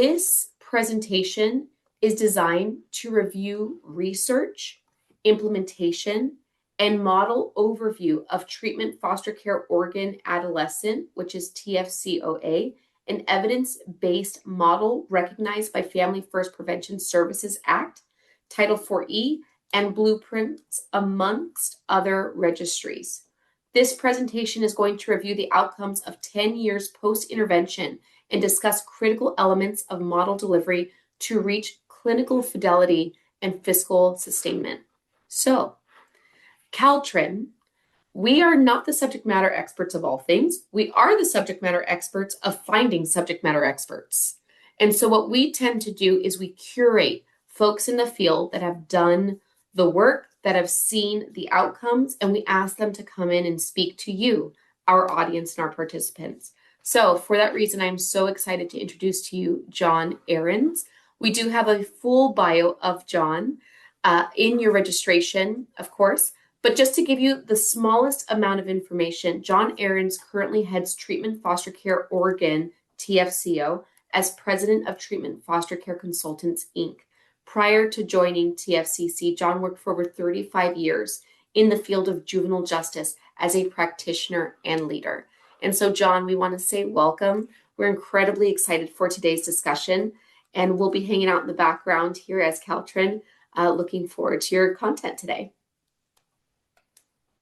This presentation is designed to review research, implementation, and model overview of treatment foster care Oregon adolescent, which is TFCO-A, an evidence-based model recognized by Family First Prevention Services Act, Title 4E, and blueprints amongst other registries. This presentation is going to review the outcomes of 10 years post-intervention and discuss critical elements of model delivery to reach clinical fidelity and fiscal sustainment. So, CalTrin, we are not the subject matter experts of all things. We are the subject matter experts of finding subject matter experts. And so what we tend to do is we curate folks in the field that have done the work, that have seen the outcomes, and we ask them to come in and speak to you, our audience and our participants. So for that reason, I'm so excited to introduce to you John Ahrens. We do have a full bio of John in your registration, of course, but just to give you the smallest amount of information, John Ahrens currently heads Treatment Foster Care Oregon, TFCO, as president of Treatment Foster Care Consultants, Inc. Prior to joining TFCC, John worked for over 35 years in the field of juvenile justice as a practitioner and leader. And so, John, we want to say welcome. We're incredibly excited for today's discussion, and we'll be hanging out in the background here as CalTrin, looking forward to your content today.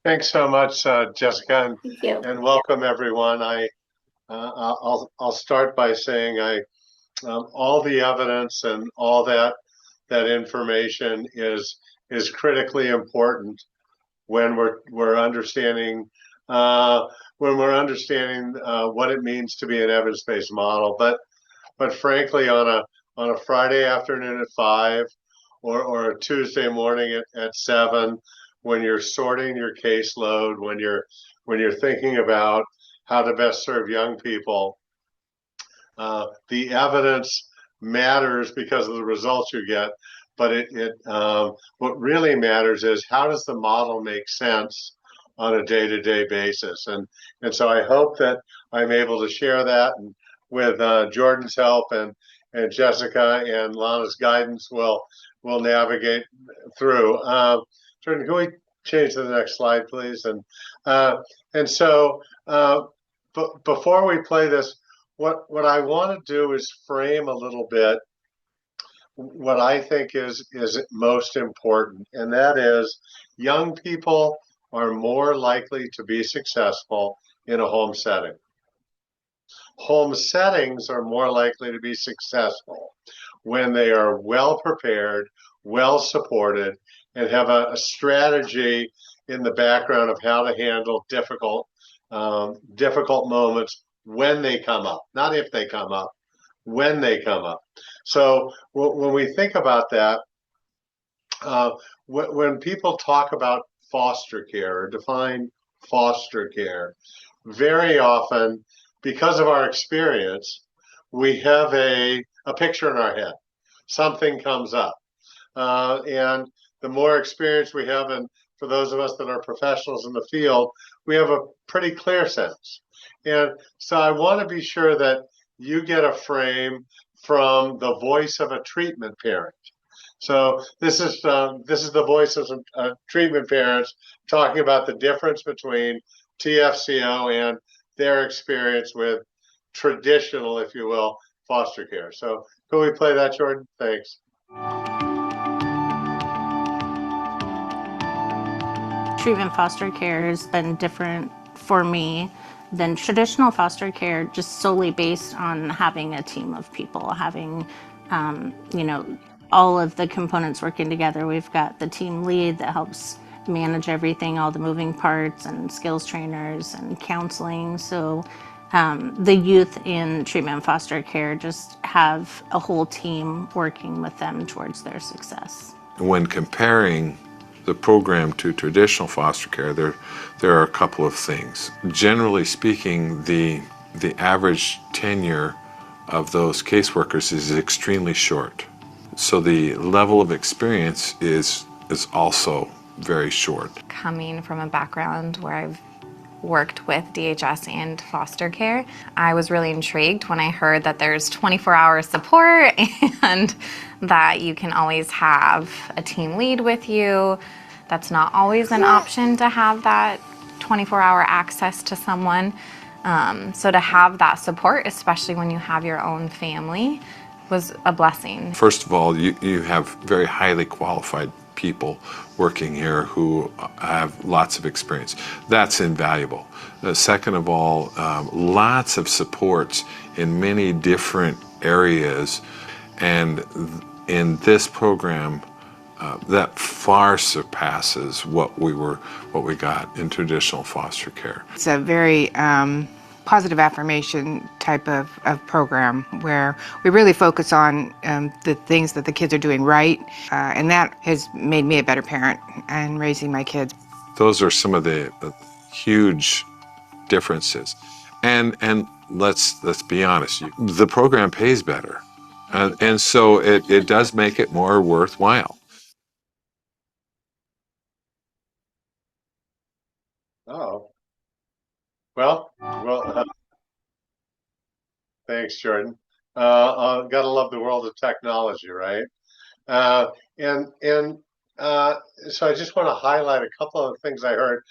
Thanks so much, Jessica, Thank you. and welcome everyone. I'll start by saying all the evidence and all that information is critically important when we're understanding what it means to be an evidence-based model. But frankly, on a Friday afternoon at 5 or a Tuesday morning at 7, when you're sorting your caseload, when you're thinking about how to best serve young people, the evidence matters because of the results you get, but what really matters is how does the model make sense on a day-to-day basis, and so I hope that I'm able to share that, and with Jordan's help and Jessica and Lana's guidance, we'll navigate through. Jordan, can we change to the next slide, please? And so before we play this, what I want to do is frame a little bit what I think is most important, and that is young people are more likely to be successful in a home setting. Home settings are more likely to be successful when they are well prepared, well supported, and have a strategy in the background of how to handle difficult moments when they come up, not if they come up, when they come up. So when we think about that, when people talk about foster care or define foster care, very often, because of our experience, we have a picture in our head. Something comes up. And the more experience we have, and for those of us that are professionals in the field, we have a pretty clear sense. And so I want to be sure that you get a frame from the voice of a treatment parent. So this is the voice of some treatment parents talking about the difference between TFCO and their experience with traditional, if you will, foster care. So can we play that, Jordan? Thanks. Treatment foster care has been different for me than traditional foster care, just solely based on having a team of people, having, all of the components working together. We've got the team lead that helps manage everything, all the moving parts, and skills trainers and counseling. So the youth in treatment foster care just have a whole team working with them towards their success. When comparing the program to traditional foster care, there are a couple of things. Generally speaking, the average tenure of those caseworkers is extremely short. So the level of experience is also very short. Coming from a background where I've worked with DHS and foster care. I was really intrigued when I heard that there's 24-hour support and that you can always have a team lead with you. That's not always an option to have that 24-hour access to someone. So to have that support, especially when you have your own family, was a blessing. First of all, you have very highly qualified people working here who have lots of experience. That's invaluable. Second of all, lots of supports in many different areas, and in this program, that far surpasses what we got in traditional foster care. It's a very positive affirmation type of program where we really focus on the things that the kids are doing right, and that has made me a better parent and raising my kids. Those are some of the huge differences, and let's be honest, the program pays better, and so it does make it more worthwhile. Oh, thanks, Jordan. Gotta love the world of technology, right? Uh, and so I just want to highlight a couple of things I heard,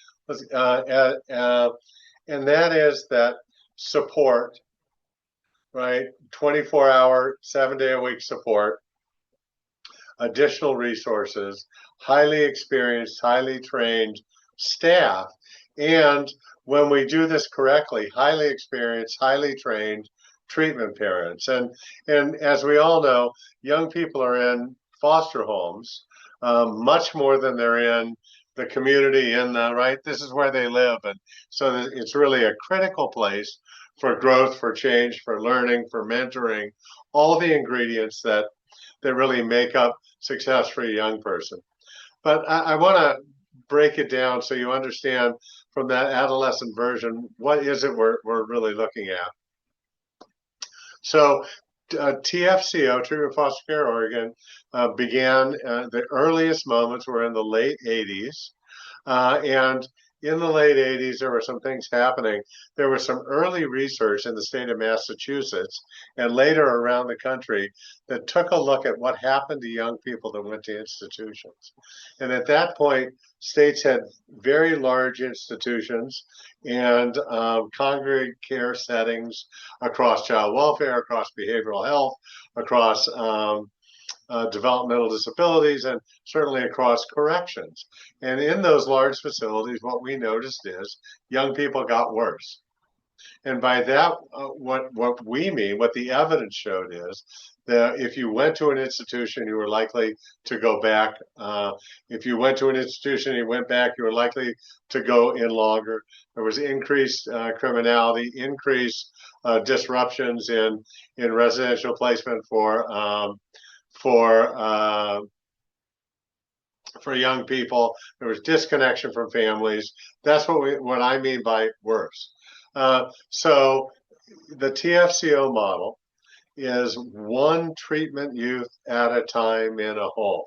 and that is that support, right? 24-hour, 7-day-a-week support, additional resources, highly experienced, highly trained staff, and when we do this correctly, highly experienced, highly trained treatment parents. And as we all know, young people are in foster homes much more than they're in the community, in the right. This is where they live, and so it's really a critical place for growth, for change, for learning, for mentoring, all the ingredients that really make up success for a young person. But I want to break it down so you understand from that adolescent version, what is it we're really looking at? So TFCO, Treatment Foster Care Oregon, began, the earliest moments were in the late 80s. And in the late 80s, there were some things happening. There was some early research in the state of Massachusetts and later around the country that took a look at what happened to young people that went to institutions. And at that point, states had very large institutions and congregate care settings across child welfare, across behavioral health, across developmental disabilities, and certainly across corrections. And in those large facilities, what we noticed is young people got worse. And by that, what we mean, what the evidence showed is that if you went to an institution, you were likely to go back. If you went to an institution and you went back, you were likely to go in longer. There was increased criminality, increased disruptions in residential placement for young people. There was disconnection from families. That's what I mean by worse. So the TFCO model is one treatment youth at a time in a home.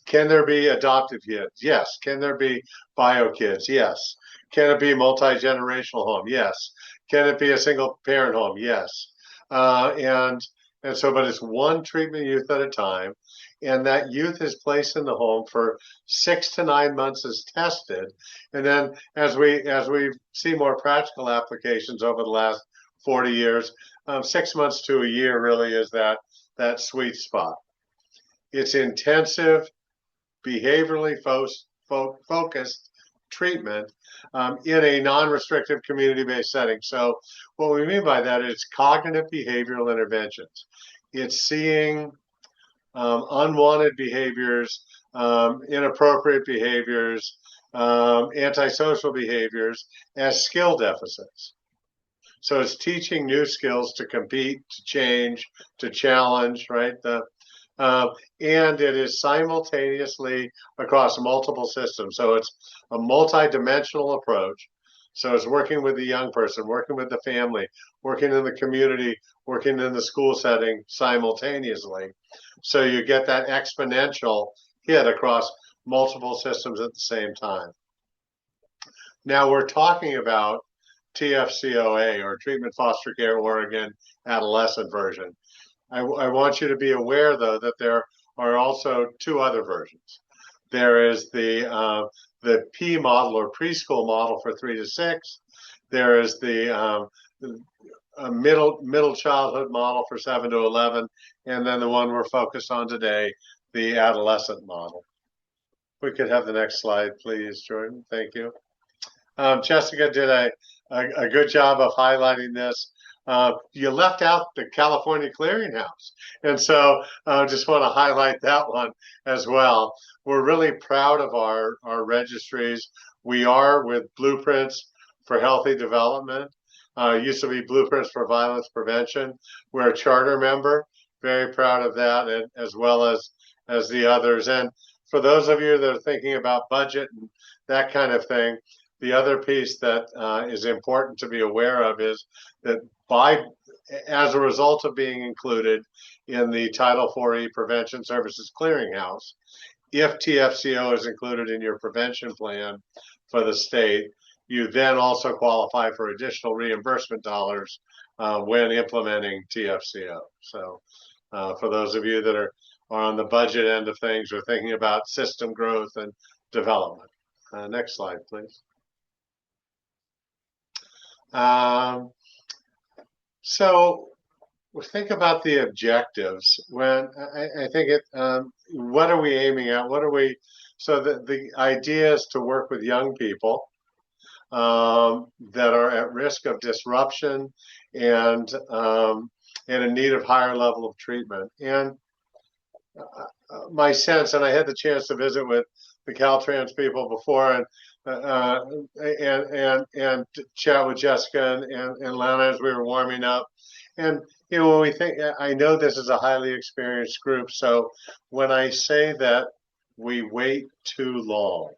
Can there be adoptive kids? Yes. Can there be bio kids? Yes. Can it be multi-generational home? Yes. Can it be a single parent home? Yes. And so, but it's one treatment youth at a time, and that youth is placed in the home for 6 to 9 months as tested, and then as we see more practical applications over the last 40 years, 6 months to a year really is that sweet spot. It's intensive, behaviorally focused treatment in a non-restrictive community-based setting. So what we mean by that is cognitive behavioral interventions. It's seeing unwanted behaviors, inappropriate behaviors, antisocial behaviors as skill deficits. So it's teaching new skills to compete, to change, to challenge, right? And it is simultaneously across multiple systems. So it's a multi-dimensional approach. So it's working with the young person, working with the family, working in the community, working in the school setting simultaneously. So you get that exponential hit across multiple systems at the same time. Now we're talking about TFCO-A, or Treatment Foster Care Oregon Adolescent version. I want you to be aware, though, that there are also two other versions. There is the P model, or preschool model, for 3 to 6. There is the middle childhood model for 7 to 11, and then the one we're focused on today, the adolescent model. We could have the next slide, please, Jordan. Thank you. Jessica did a good job of highlighting this. You left out the California Clearinghouse, and so I just want to highlight that one as well. We're really proud of our registries. We are with Blueprints for Healthy Development. Used to be Blueprints for Violence Prevention. We're a charter member. Very proud of that, and as well as the others. And for those of you that are thinking about budget and that kind of thing, the other piece that is important to be aware of is that as a result of being included in the Title IV-E Prevention Services Clearinghouse, if TFCO is included in your prevention plan for the state, you then also qualify for additional reimbursement dollars when implementing TFCO. So for those of you that are on the budget end of things or thinking about system growth and development. Next slide, please. So think about the objectives. When I think what are we aiming at? So the idea is to work with young people that are at risk of disruption and in need of higher level of treatment. And my sense, and I had the chance to visit with the CalTrans people before, and chat with Jessica and Lana as we were warming up. And when we think, I know this is a highly experienced group, so when I say that we wait too long,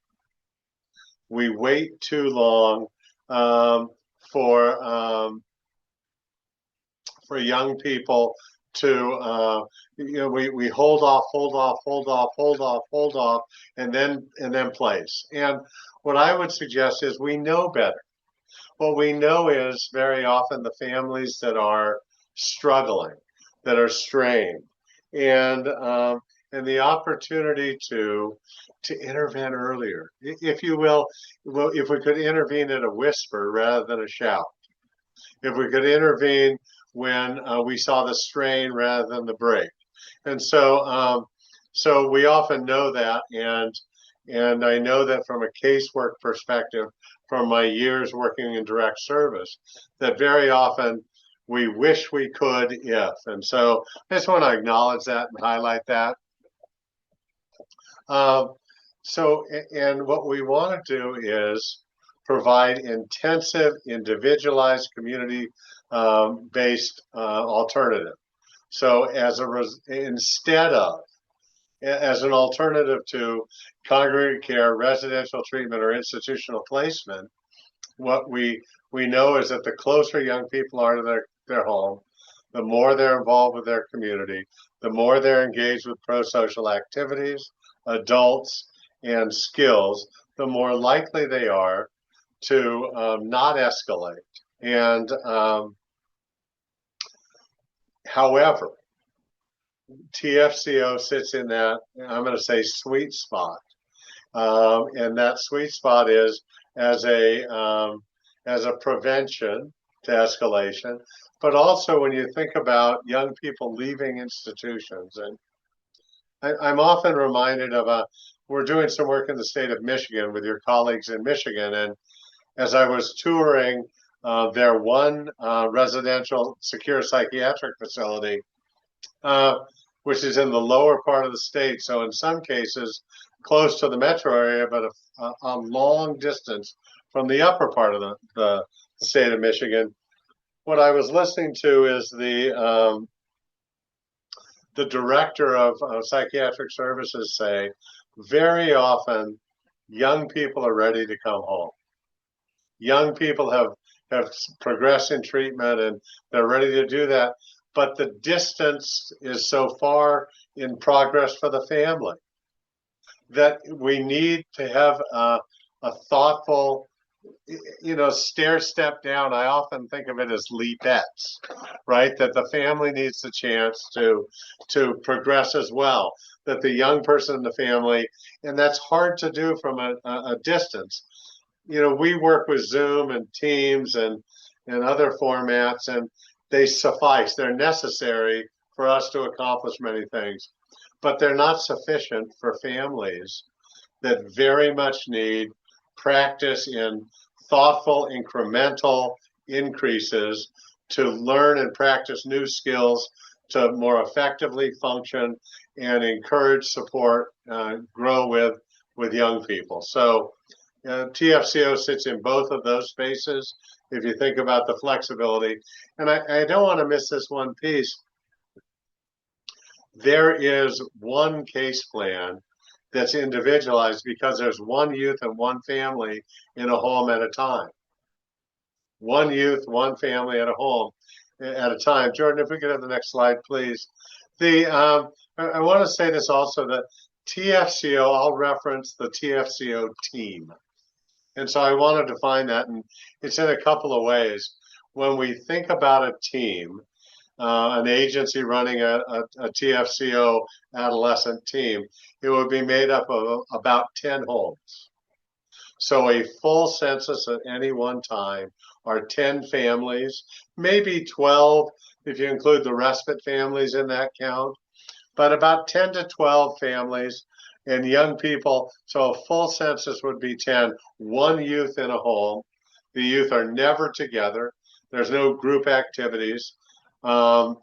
for young people to we hold off, and then place. And what I would suggest is we know better. What we know is very often the families that are struggling, that are strained, and the opportunity to intervene earlier, if you will. Well, if we could intervene at a whisper rather than a shout, if we could intervene when we saw the strain rather than the break. And so we often know that, and I know that from a casework perspective, from my years working in direct service, that very often we wish we could if. And so I just want to acknowledge that and highlight that. And what we want to do is provide intensive, individualized, community-based alternative. So as an alternative to congregate care, residential treatment, or institutional placement, what we know is that the closer young people are to their home, the more they're involved with their community, the more they're engaged with pro-social activities, adults, and skills, the more likely they are to not escalate. And however, TFCO sits in that, I'm going to say, sweet spot. And that sweet spot is as a prevention to escalation, but also when you think about young people leaving institutions. And I'm often reminded of we're doing some work in the state of Michigan with your colleagues in Michigan, and as I was touring their one residential secure psychiatric facility, which is in the lower part of the state, so in some cases close to the metro area, but a long distance from the upper part of the state of Michigan. What I was listening to is the director of psychiatric services say, very often young people are ready to come home. Young people have progressed in treatment and they're ready to do that, but the distance is so far in progress for the family that we need to have a thoughtful stair step down, I often think of it as leapettes, right? That the family needs the chance to progress as well. That the young person in the family, and that's hard to do from a distance. We work with Zoom and Teams and other formats, and they suffice. They're necessary for us to accomplish many things, but they're not sufficient for families that very much need practice in thoughtful, incremental increases to learn and practice new skills to more effectively function and encourage, support, grow with young people. So TFCO sits in both of those spaces if you think about the flexibility. And I don't want to miss this one piece. There is one case plan that's individualized because there's one youth and one family in a home at a time. One youth, one family at a home at a time. Jordan, if we could have the next slide, please. I want to say this also, that TFCO, I'll reference the TFCO team. And so I want to define that, and it's in a couple of ways. When we think about a team, an agency running a TFCO adolescent team, it would be made up of about 10 homes. So a full census at any one time are 10 families, maybe 12 if you include the respite families in that count, but about 10 to 12 families and young people. So a full census would be 10, one youth in a home. The youth are never together. There's no group activities. And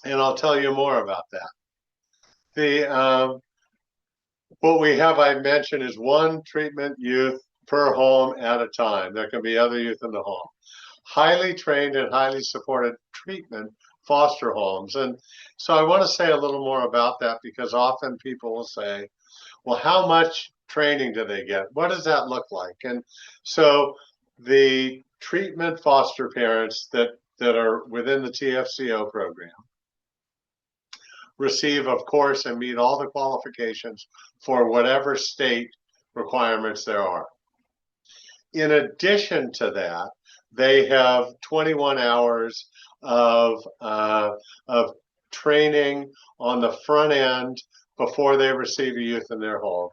I'll tell you more about that. What we have, I mentioned, is one treatment youth per home at a time. There can be other youth in the home. Highly trained and highly supported treatment foster homes. And so I want to say a little more about that, because often people will say, well, how much training do they get? What does that look like? And so the treatment foster parents that are within the TFCO program receive, of course, and meet all the qualifications for whatever state requirements there are. In addition to that, they have 21 hours of training on the front end before they receive a youth in their home.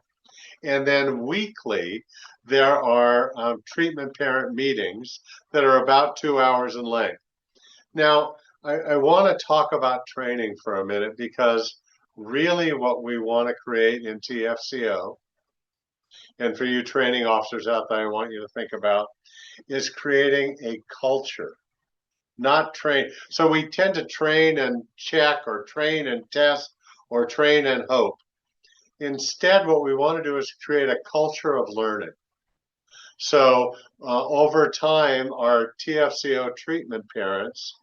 And then weekly, there are treatment parent meetings that are about 2 hours in length. Now, I want to talk about training for a minute, because really what we want to create in TFCO, and for you training officers out there, I want you to think about, is creating a culture, not train. So we tend to train and check, or train and test, or train and hope. Instead, what we want to do is create a culture of learning. So over time, our TFCO treatment parents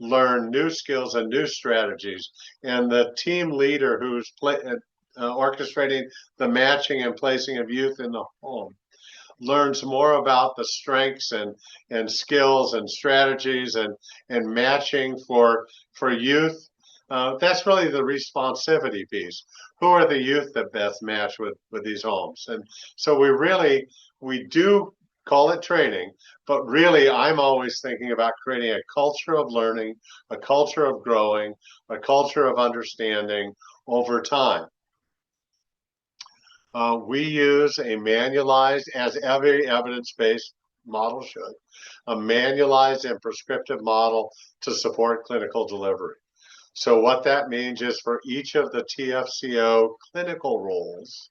learn new skills and new strategies. And the team leader who's orchestrating the matching and placing of youth in the home learns more about the strengths and skills and strategies and matching for youth. That's really the responsivity piece. Who are the youth that best match with these homes? And so we do call it training, but really I'm always thinking about creating a culture of learning, a culture of growing, a culture of understanding over time. We use a manualized, as every evidence-based model should, a manualized and prescriptive model to support clinical delivery. So what that means is, for each of the TFCO clinical roles,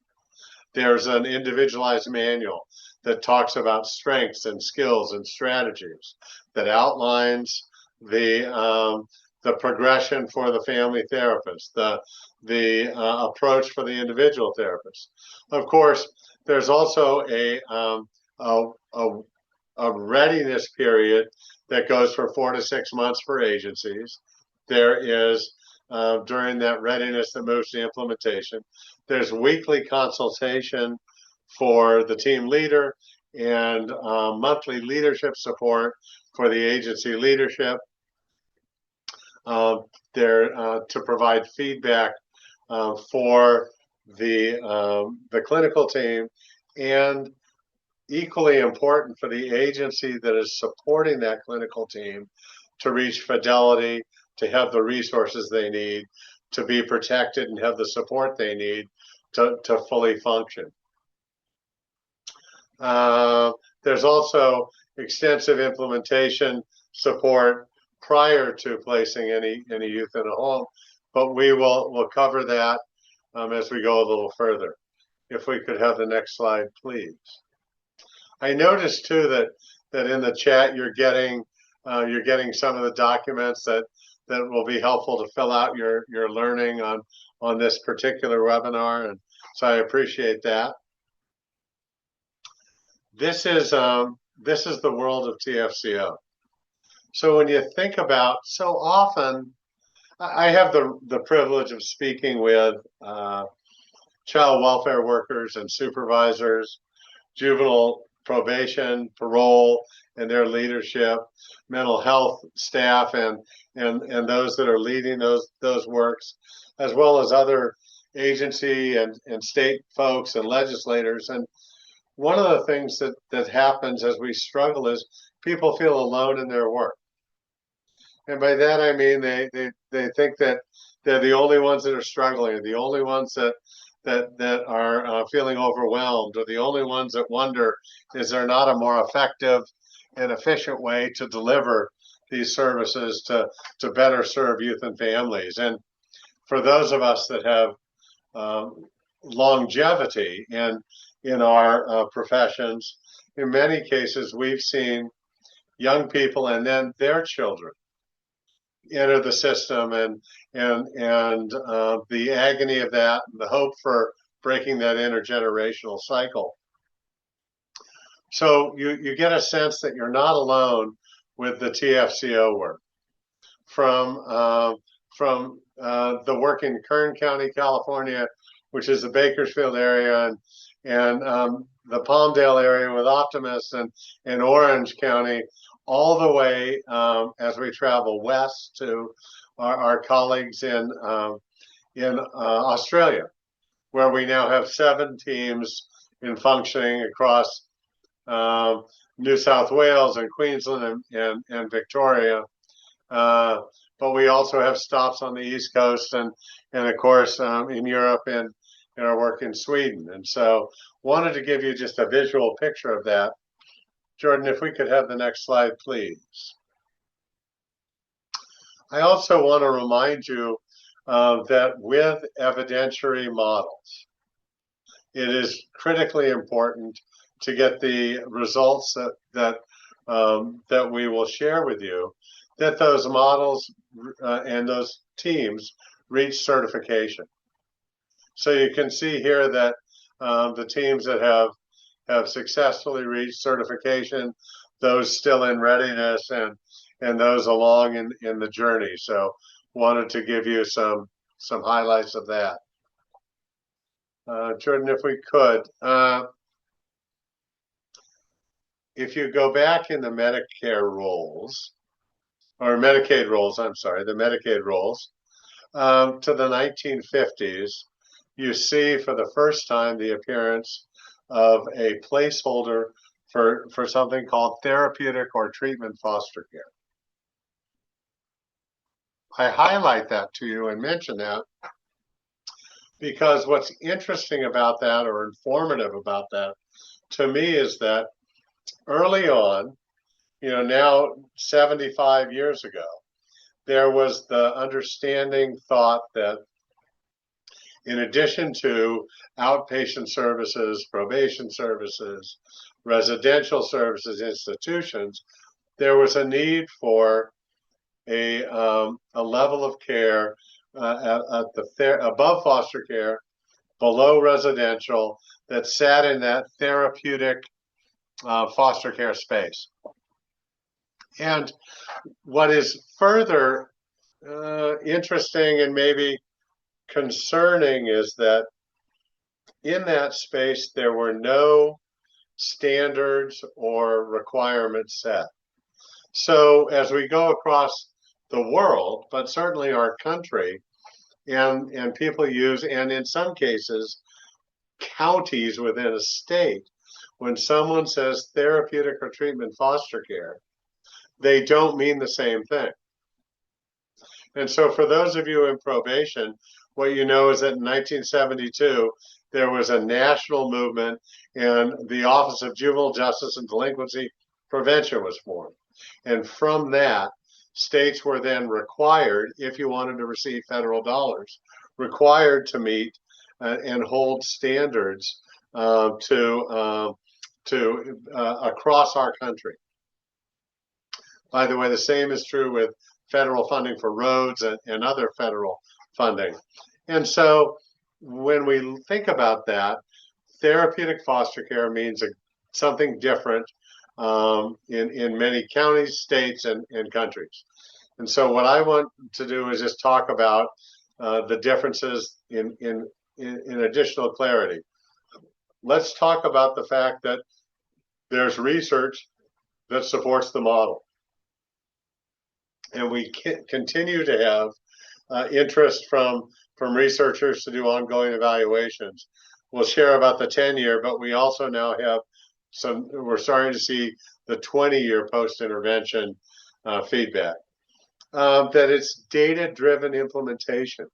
there's an individualized manual that talks about strengths and skills and strategies, that outlines the progression for the family therapist, the approach for the individual therapist. Of course, there's also a readiness period that goes for 4 to 6 months for agencies. There is, during that readiness that moves to implementation, there's weekly consultation for the team leader and monthly leadership support for the agency leadership. There to provide feedback for the clinical team, and equally important for the agency that is supporting that clinical team to reach fidelity, to have the resources they need, to be protected and have the support they need to fully function. There's also extensive implementation support prior to placing any youth in a home, but we'll cover that as we go a little further. If we could have the next slide, please. I noticed too that in the chat you're getting some of the documents that will be helpful to fill out your learning on this particular webinar, and so I appreciate that. This is the world of TFCO. So when you think about, so often, I have the privilege of speaking with child welfare workers and supervisors, juvenile probation, parole, and their leadership, mental health staff, and those that are leading those works, as well as other agency and state folks and legislators. And one of the things that happens as we struggle is people feel alone in their work. And by that I mean they think that they're the only ones that are struggling, the only ones that are feeling overwhelmed, or the only ones that wonder, is there not a more effective and efficient way to deliver these services to better serve youth and families? And for those of us that have longevity in our professions, in many cases we've seen young people and then their children enter the system, and the agony of that, and the hope for breaking that intergenerational cycle. So you get a sense that you're not alone with the TFCO work. From the work in Kern County, California, which is the Bakersfield area, and the Palmdale area with Optimist, and Orange County, all the way as we travel west to our colleagues in Australia, where we now have 7 teams in functioning across New South Wales and Queensland and Victoria. But we also have stops on the East Coast and of course in Europe and in our work in Sweden. And so wanted to give you just a visual picture of that. Jordan, if we could have the next slide, please. I also want to remind you that with evidentiary models, it is critically important to get the results that we will share with you, that those models and those teams reach certification. So you can see here that the teams that have successfully reached certification, those still in readiness, and those along in the journey. So wanted to give you some highlights of that. Jordan, if we could, if you go back in the Medicare rolls, or Medicaid rolls, I'm sorry, the Medicaid rolls, to the 1950s, you see for the first time the appearance of a placeholder for something called therapeutic or treatment foster care. I highlight that to you and mention that because what's interesting about that, or informative about that, to me, is that early on, now 75 years ago, there was the understanding, thought that in addition to outpatient services, probation services, residential services, institutions, there was a need for a level of care above foster care, below residential, that sat in that therapeutic foster care space. And what is further interesting and maybe concerning is that in that space there were no standards or requirements set. So as we go across the world, but certainly our country, and people use, and in some cases counties within a state, when someone says therapeutic or treatment foster care, they don't mean the same thing. And so for those of you in probation, what you know is that in 1972, there was a national movement and the Office of Juvenile Justice and Delinquency Prevention was formed. And from that, states were then required, if you wanted to receive federal dollars, required to meet and hold standards to across our country. By the way, the same is true with federal funding for roads and other federal funding. And so when we think about that, therapeutic foster care means something different in many counties, states, and countries. And so what I want to do is just talk about the differences in additional clarity. Let's talk about the fact that there's research that supports the model. And we continue to have interest from researchers to do ongoing evaluations. We'll share about the 10-year, but we also now have we're starting to see the 20-year post-intervention feedback. That it's data-driven implementation.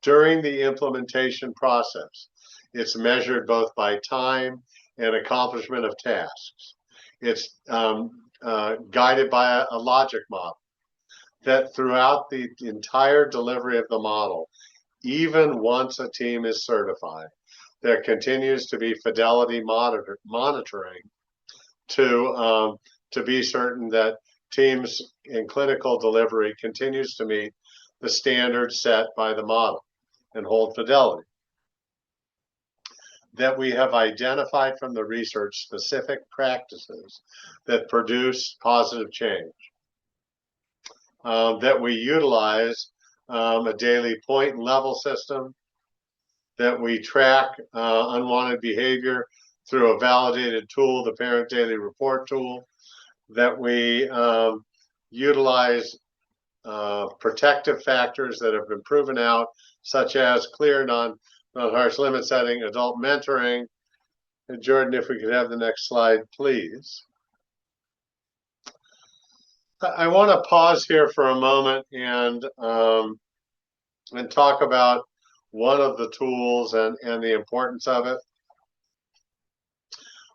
During the implementation process, it's measured both by time and accomplishment of tasks. It's guided by a logic model. That throughout the entire delivery of the model, even once a team is certified, there continues to be fidelity monitoring to be certain that teams in clinical delivery continues to meet the standards set by the model and hold fidelity. That we have identified from the research specific practices that produce positive change. That we utilize a daily point and level system, that we track unwanted behavior through a validated tool, the Parent Daily Report tool, that we utilize protective factors that have been proven out, such as clear non-harsh limit setting, adult mentoring. And Jordan, if we could have the next slide, please. I want to pause here for a moment and talk about one of the tools and the importance of it.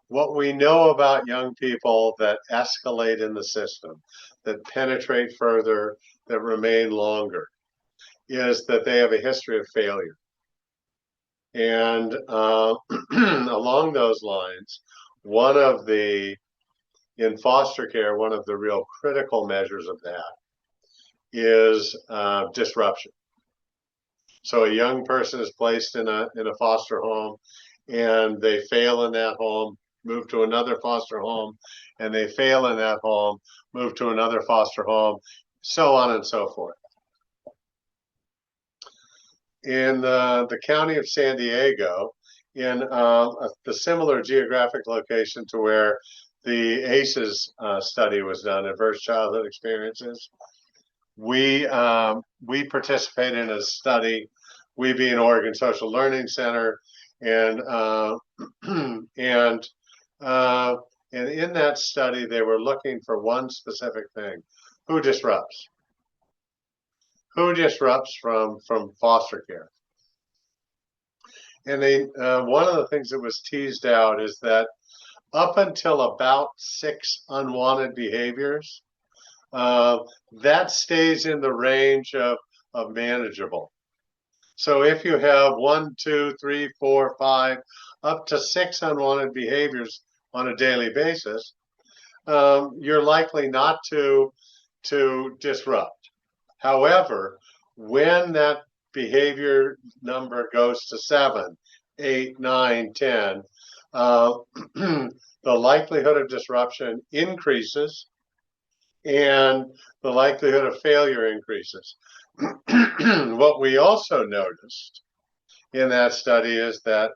What we know about young people that escalate in the system, that penetrate further, that remain longer, is that they have a history of failure. And along those lines, in foster care, one of the real critical measures of that is disruption. So a young person is placed in a foster home and they fail in that home, move to another foster home, and they fail in that home, move to another foster home, so on and so forth. In the county of San Diego, in the similar geographic location to where the ACEs study was done, Adverse Childhood Experiences, we participated in a study, we being Oregon Social Learning Center, and in that study, they were looking for one specific thing: who disrupts? Who disrupts from foster care? And one of the things that was teased out is that up until about 6 unwanted behaviors, that stays in the range of manageable. So if you have 1, 2, 3, 4, 5, up to 6 unwanted behaviors on a daily basis, you're likely not to disrupt. However, when that behavior number goes to 7, 8, 9, 10, the likelihood of disruption increases and the likelihood of failure increases. What we also noticed in that study is that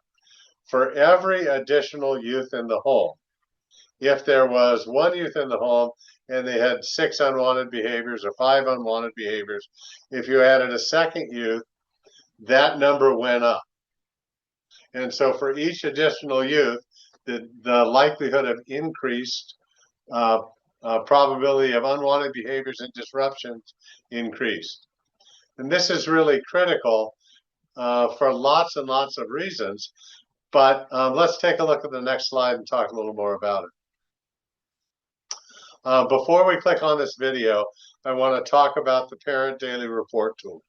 for every additional youth in the home, if there was 1 youth in the home and they had 6 unwanted behaviors or 5 unwanted behaviors, if you added a second youth, that number went up. And so for each additional youth, the likelihood of increased probability of unwanted behaviors and disruptions increased. And this is really critical for lots and lots of reasons. But let's take a look at the next slide and talk a little more about it. Before we click on this video, I want to talk about the Parent Daily Report tool.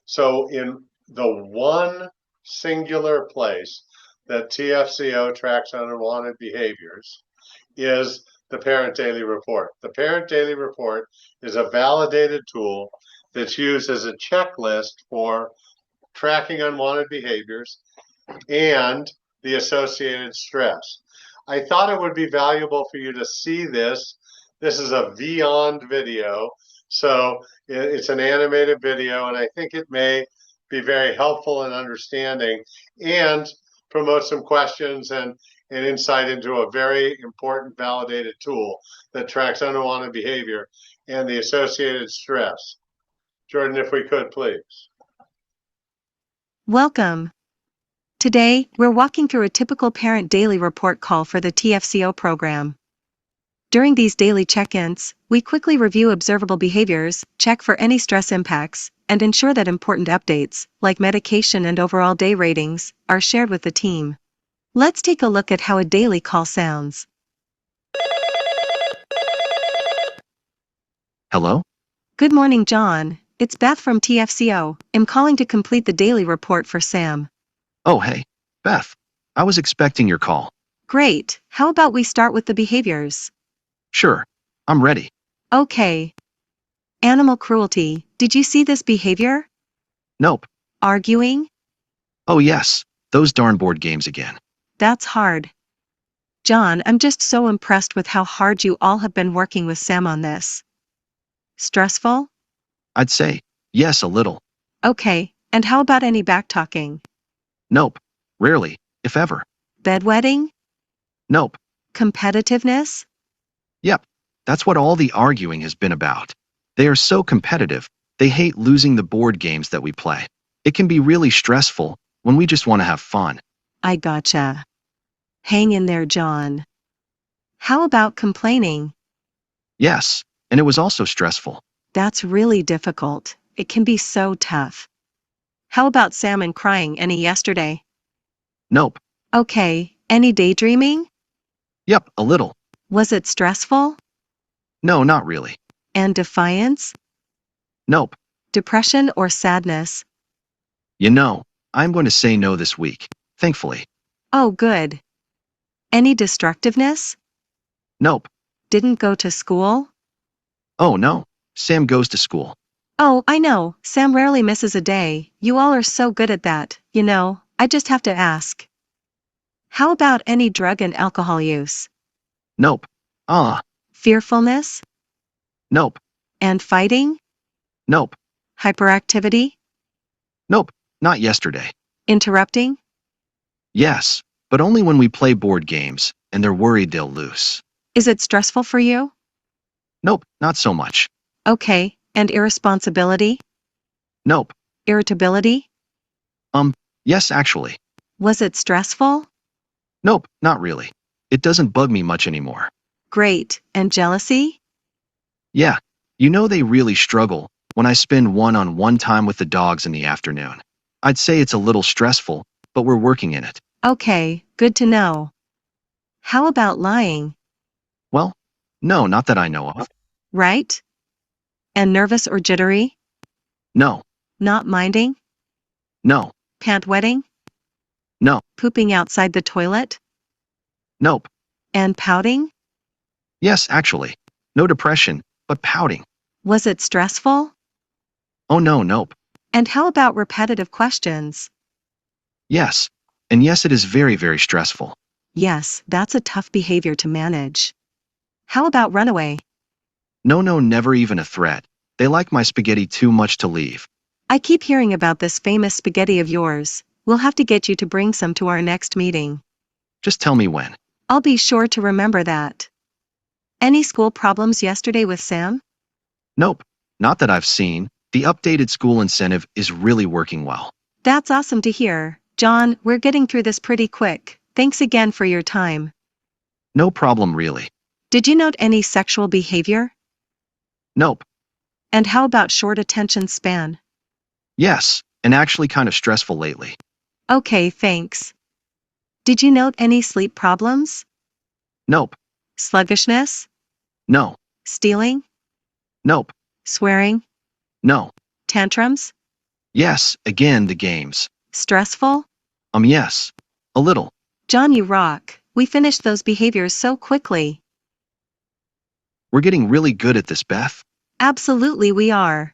So in the one singular place that TFCO tracks unwanted behaviors is the Parent Daily Report. The Parent Daily Report is a validated tool that's used as a checklist for tracking unwanted behaviors and the associated stress. I thought it would be valuable for you to see this. This is a Beyond video, so it's an animated video, and I think it may be very helpful in understanding and promote some questions and insight into a very important validated tool that tracks unwanted behavior and the associated stress. Jordan, if we could, please. Welcome. Today, we're walking through a typical parent daily report call for the TFCO program. During these daily check-ins, we quickly review observable behaviors, check for any stress impacts, and ensure that important updates, like medication and overall day ratings, are shared with the team. Let's take a look at how a daily call sounds. Hello? Good morning, John. It's Beth from TFCO. I'm calling to complete the daily report for Sam. Oh, hey, Beth. I was expecting your call. Great. How about we start with the behaviors? Sure, I'm ready. Okay. Animal cruelty. Did you see this behavior? Nope. Arguing? Oh, yes, those darn board games again. That's hard. John, I'm just so impressed with how hard you all have been working with Sam on this. Stressful? I'd say, yes, a little. Okay, and how about any backtalking? Nope. Rarely, if ever. Bedwetting? Nope. Competitiveness? Yep, that's what all the arguing has been about. They are so competitive, they hate losing the board games that we play. It can be really stressful when we just want to have fun. I gotcha. Hang in there, John. How about complaining? Yes, and it was also stressful. That's really difficult. It can be so tough. How about Sam and crying any yesterday? Nope. Okay, any daydreaming? Yep, a little. Was it stressful? No, not really. And defiance? Nope. Depression or sadness? You know, I'm going to say no this week, thankfully. Oh, good. Any destructiveness? Nope. Didn't go to school? Oh, no. Sam goes to school. Oh, I know. Sam rarely misses a day. You all are so good at that, you know. I just have to ask. How about any drug and alcohol use? Nope. Fearfulness? Nope. And fighting? Nope. Hyperactivity? Nope. Not yesterday. Interrupting? Yes, but only when we play board games, and they're worried they'll lose. Is it stressful for you? Nope, not so much. Okay, and irresponsibility? Nope. Irritability? Yes, actually. Was it stressful? Nope, not really. It doesn't bug me much anymore. Great, and jealousy? Yeah, you know they really struggle when I spend one-on-one time with the dogs in the afternoon. I'd say it's a little stressful, but we're working in it. Okay, good to know. How about lying? Well, no, not that I know of. Right? And nervous or jittery? No, Not minding? no, Pant wetting? no, Pooping outside the toilet? nope. And pouting? Yes, actually. No depression, but pouting. Was it stressful? Oh no, nope. And how about repetitive questions? Yes. And yes, it is very, very stressful. Yes, that's a tough behavior to manage. How about runaway? No, never even a threat. They like my spaghetti too much to leave. I keep hearing about this famous spaghetti of yours. We'll have to get you to bring some to our next meeting. Just tell me when. I'll be sure to remember that. Any school problems yesterday with Sam? Nope. Not that I've seen. The updated school incentive is really working well. That's awesome to hear. John, we're getting through this pretty quick. Thanks again for your time. No problem, really. Did you note any sexual behavior? Nope. And how about short attention span? Yes, and actually kind of stressful lately. Okay, thanks. Did you note any sleep problems? Nope. Sluggishness? No. Stealing? Nope. Swearing? No. Tantrums? Yes, again, the games. Stressful? Yes. A little. John, you rock. We finished those behaviors so quickly. We're getting really good at this, Beth. Absolutely, we are.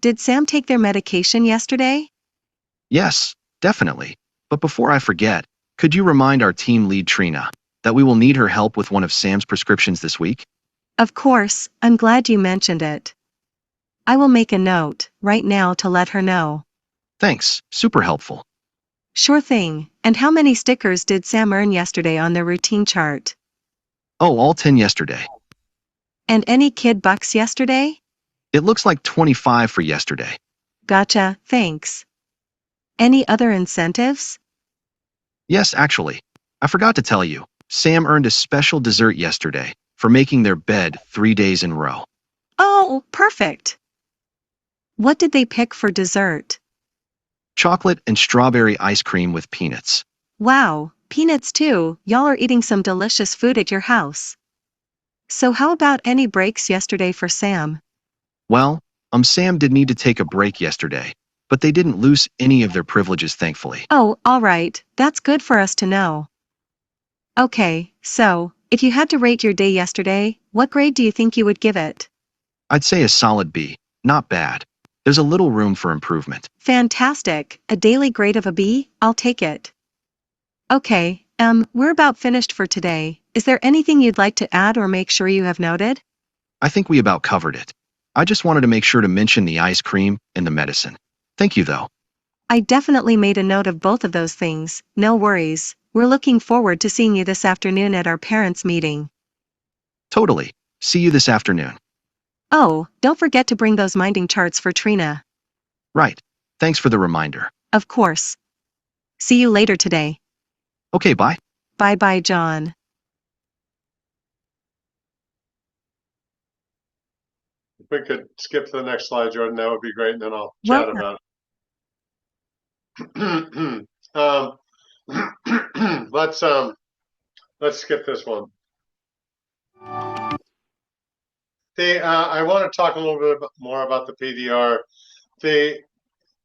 Did Sam take their medication yesterday? Yes, definitely. But before I forget, could you remind our team lead Trina that we will need her help with one of Sam's prescriptions this week? Of course, I'm glad you mentioned it. I will make a note right now to let her know. Thanks, super helpful. Sure thing. And how many stickers did Sam earn yesterday on their routine chart? Oh, all 10 yesterday. And any kid bucks yesterday? It looks like 25 for yesterday. Gotcha, thanks. Any other incentives? Yes, actually. I forgot to tell you, Sam earned a special dessert yesterday for making their bed 3 days in a row. Oh, perfect. What did they pick for dessert? Chocolate and strawberry ice cream with peanuts. Wow, peanuts too. Y'all are eating some delicious food at your house. So how about any breaks yesterday for Sam? Well, Sam did need to take a break yesterday, but they didn't lose any of their privileges, thankfully. Oh, all right. That's good for us to know. Okay, so, if you had to rate your day yesterday, what grade do you think you would give it? I'd say a solid B. Not bad. There's a little room for improvement. Fantastic. A daily grade of a B? I'll take it. Okay, we're about finished for today. Is there anything you'd like to add or make sure you have noted? I think we about covered it. I just wanted to make sure to mention the ice cream and the medicine. Thank you, though. I definitely made a note of both of those things. No worries. We're looking forward to seeing you this afternoon at our parents' meeting. Totally. See you this afternoon. Oh, don't forget to bring those minding charts for Trina. Right. Thanks for the reminder. Of course. See you later today. Okay, bye. Bye-bye, John. If we could skip to the next slide, Jordan, that would be great, and then I'll chat Welcome. about it. Let's skip this one. I want to talk a little bit more about the PDR.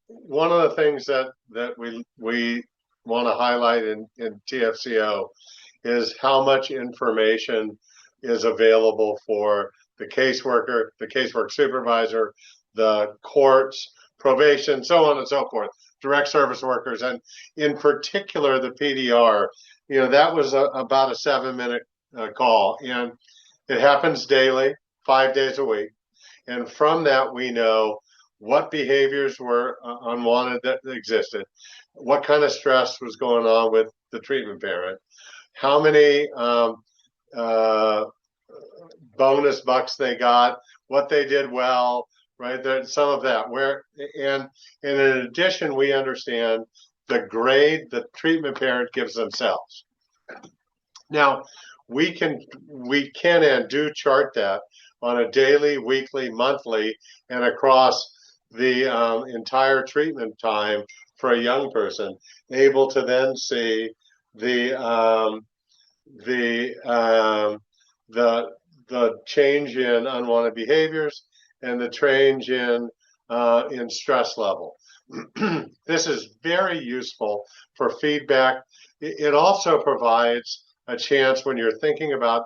One of the things that we want to highlight in TFCO is how much information is available for the caseworker, the casework supervisor, the courts, probation, so on and so forth, direct service workers, and in particular the PDR. That was about a 7-minute call, and it happens daily, 5 days a week. And from that, we know what behaviors were unwanted that existed, what kind of stress was going on with the treatment parent, how many bonus bucks they got, what they did well, right? There's some of that. And in addition, we understand the grade the treatment parent gives themselves. Now, we can and do chart that on a daily, weekly, monthly, and across the entire treatment time for a young person, able to then see the change in unwanted behaviors and the change in stress level. This is very useful for feedback. It also provides a chance when you're thinking about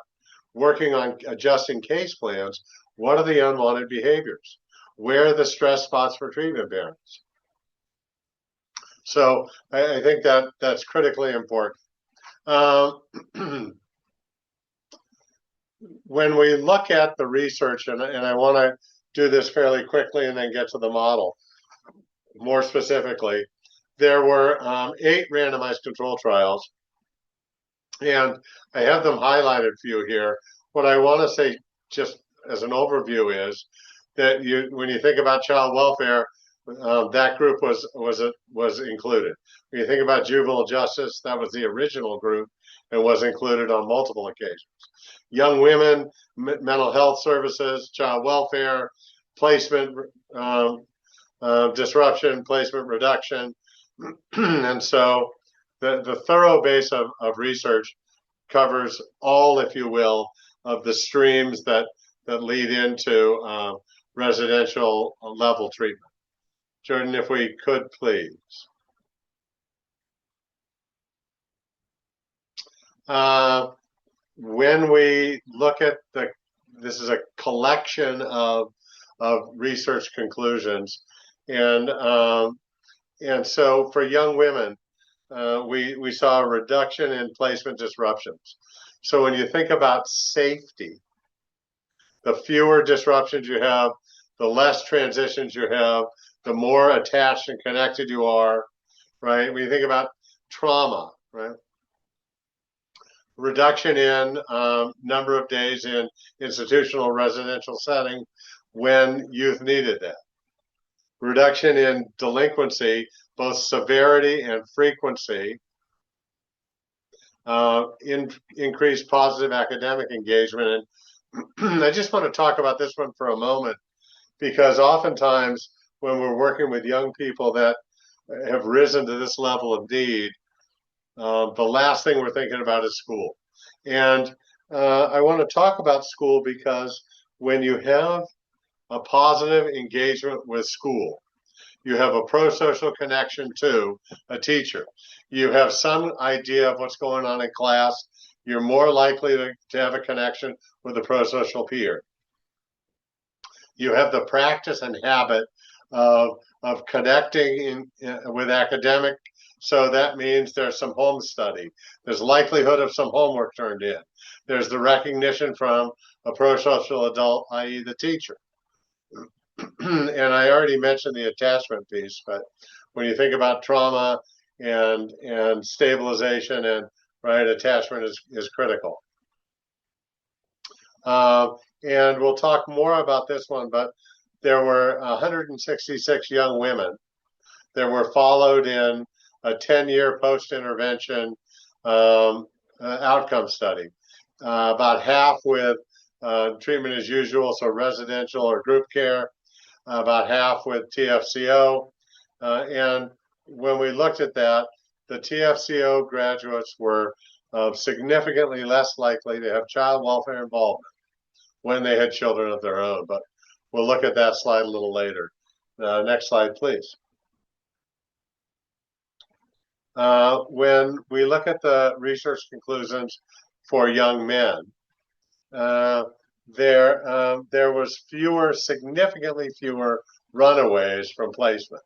working on adjusting case plans. What are the unwanted behaviors? Where are the stress spots for treatment parents? So I think that's critically important. When we look at the research, and I want to do this fairly quickly and then get to the model more specifically, there were 8 randomized control trials, and I have them highlighted for you here. What I want to say just as an overview is that when you think about child welfare, that group was included. When you think about juvenile justice, that was the original group and was included on multiple occasions. Young women, mental health services, child welfare, placement disruption, placement reduction. And so the thorough base of research covers all, if you will, of the streams that lead into residential level treatment. Jordan, if we could, please. When we look at this is a collection of research conclusions, and so for young women, we saw a reduction in placement disruptions. So when you think about safety, the fewer disruptions you have, the less transitions you have, the more attached and connected you are, right? When you think about trauma, right? Reduction in number of days in institutional residential setting when youth needed that. Reduction in delinquency, both severity and frequency. Increased positive academic engagement. And I just want to talk about this one for a moment, because oftentimes when we're working with young people that have risen to this level of need, the last thing we're thinking about is school. And I want to talk about school because when you have a positive engagement with school, you have a pro-social connection to a teacher, you have some idea of what's going on in class, you're more likely to have a connection with a pro-social peer. You have the practice and habit of connecting with academic. So that means there's some home study. There's likelihood of some homework turned in. There's the recognition from a pro-social adult, i.e. the teacher. And I already mentioned the attachment piece, but when you think about trauma and stabilization and right, attachment is critical. And we'll talk more about this one, but there were 166 young women that were followed in a 10-year post-intervention outcome study. About half with treatment as usual, so residential or group care, about half with TFCO. And when we looked at that, the TFCO graduates were significantly less likely to have child welfare involvement when they had children of their own. But we'll look at that slide a little later. Next slide, please. When we look at the research conclusions for young men, there was significantly fewer runaways from placement.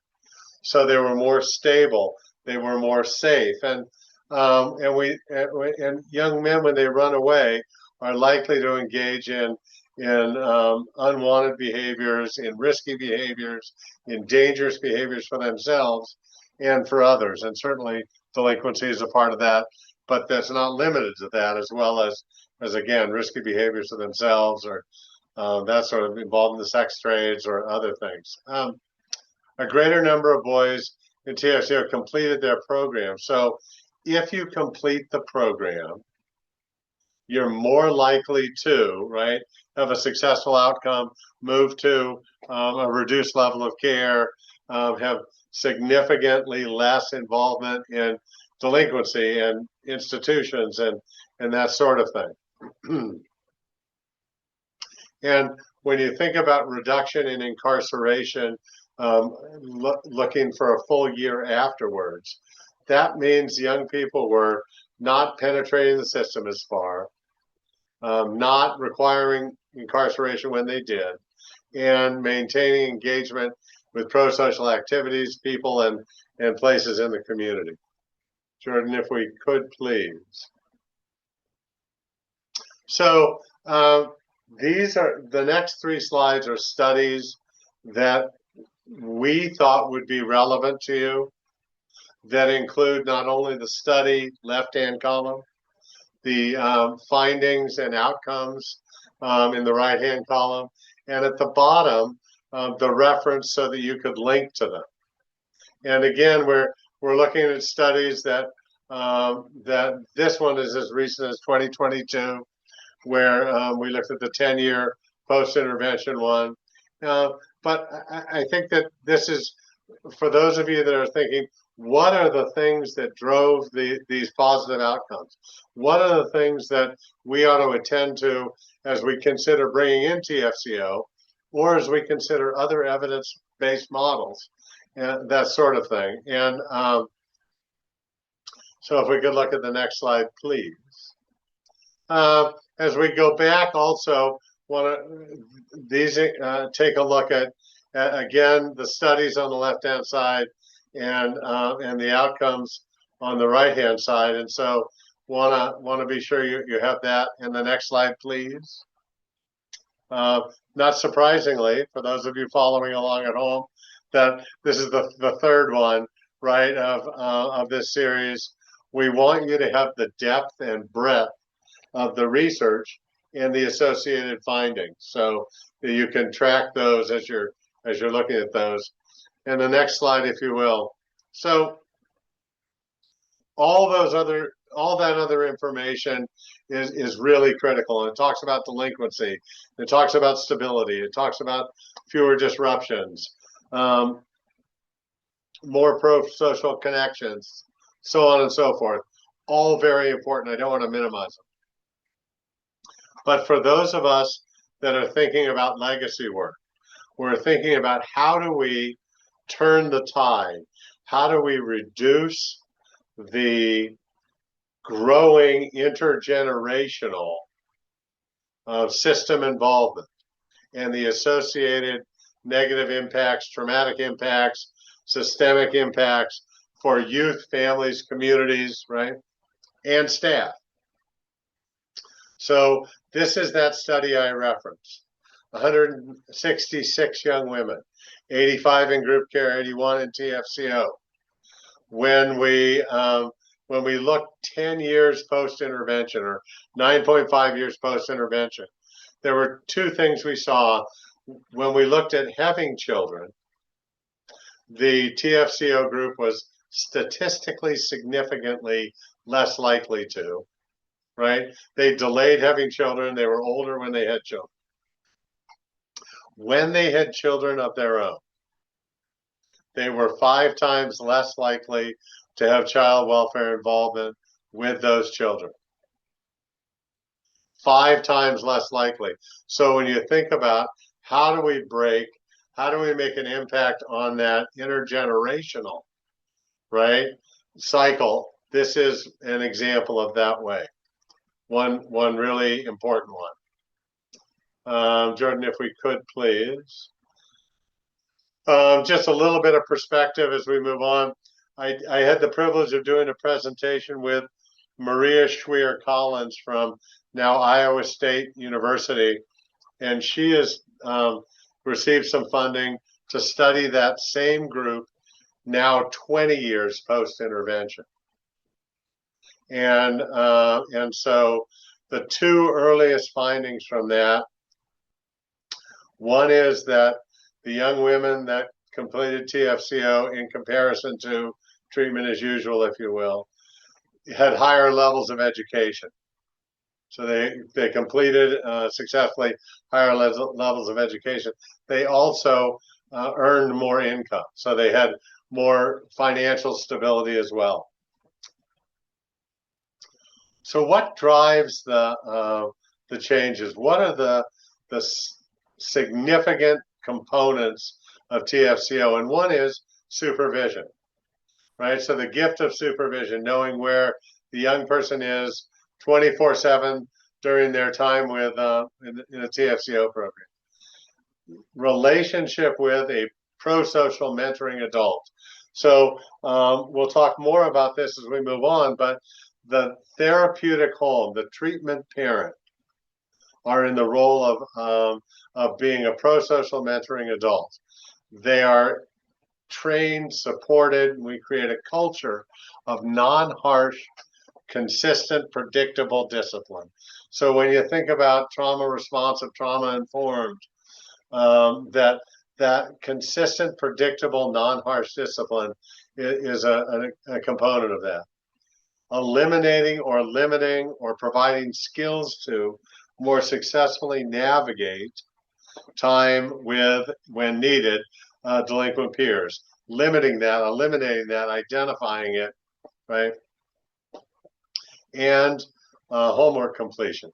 So they were more stable, they were more safe, and young men, when they run away, are likely to engage in unwanted behaviors, in risky behaviors, in dangerous behaviors for themselves and for others. And certainly delinquency is a part of that, but that's not limited to that, as well as again, risky behaviors to themselves, or that sort of involved in the sex trades or other things. A greater number of boys in TFCO completed their program. So if you complete the program, you're more likely to, right, have a successful outcome, move to a reduced level of care, have significantly less involvement in delinquency and institutions and that sort of thing. And when you think about reduction in incarceration, looking for a full year afterwards, that means young people were not penetrating the system as far, not requiring incarceration when they did, and maintaining engagement with pro-social activities, people, and places in the community. Jordan, if we could, please. So these are the next three slides are studies that we thought would be relevant to you, that include not only the study, left-hand column, the findings and outcomes in the right-hand column, and at the bottom, the reference so that you could link to them. And again, we're looking at studies that that this one is as recent as 2022, where we looked at the 10-year post-intervention one. But I think that this is, for those of you that are thinking, what are the things that drove these positive outcomes? What are the things that we ought to attend to as we consider bringing in TFCO, or as we consider other evidence-based models, and that sort of thing? And so if we could look at the next slide, please. As we go back, also want to take a look at again the studies on the left-hand side and the outcomes on the right-hand side. And so want to be sure you have that. In the next slide, please. Not surprisingly, for those of you following along at home, that this is the third one, right, of this series. We want you to have the depth and breadth of the research and the associated findings, so that you can track those as you're looking at those. And the next slide, if you will. So all that other information is really critical. And it talks about delinquency, it talks about stability, it talks about fewer disruptions, more pro-social connections, so on and so forth. All very important. I don't want to minimize them. But for those of us that are thinking about legacy work, we're thinking about how do we turn the tide? How do we reduce the growing intergenerational system involvement and the associated negative impacts, traumatic impacts, systemic impacts for youth, families, communities, right, and staff? So this is that study I referenced. 166 young women, 85 in group care, 81 in TFCO. When we looked 10 years post-intervention, or 9.5 years post-intervention, there were two things we saw. When we looked at having children, the TFCO group was statistically significantly less likely to, right? They delayed having children. They were older when they had children. When they had children of their own, they were 5 times less likely to have child welfare involvement with those children. 5 times less likely. So when you think about how do we make an impact on that intergenerational, right, cycle, this is an example of that way. One really important one. Jordan, if we could, please. Just a little bit of perspective as we move on. I had the privilege of doing a presentation with Maria Schweer-Collins from now Iowa State University, and she has received some funding to study that same group now 20 years post-intervention. And so the two earliest findings from that, one is that the young women that completed TFCO, in comparison to treatment as usual, if you will, had higher levels of education. So they completed successfully higher levels of education. They also earned more income, so they had more financial stability as well. So what drives the changes? What are the significant components of TFCO? And one is supervision, right? So the gift of supervision, knowing where the young person is 24/7 during their time with in a TFCO program. Relationship with a pro-social mentoring adult. So we'll talk more about this as we move on, but the therapeutic home, the treatment parent, are in the role of being a pro-social mentoring adult. They are trained, supported. We create a culture of non-harsh, consistent, predictable discipline. So when you think about trauma responsive, trauma informed, that that consistent, predictable, non-harsh discipline is a component of that. Eliminating or limiting or providing skills to more successfully navigate time with, when needed, delinquent peers. Limiting that, eliminating that, identifying it, right? And homework completion.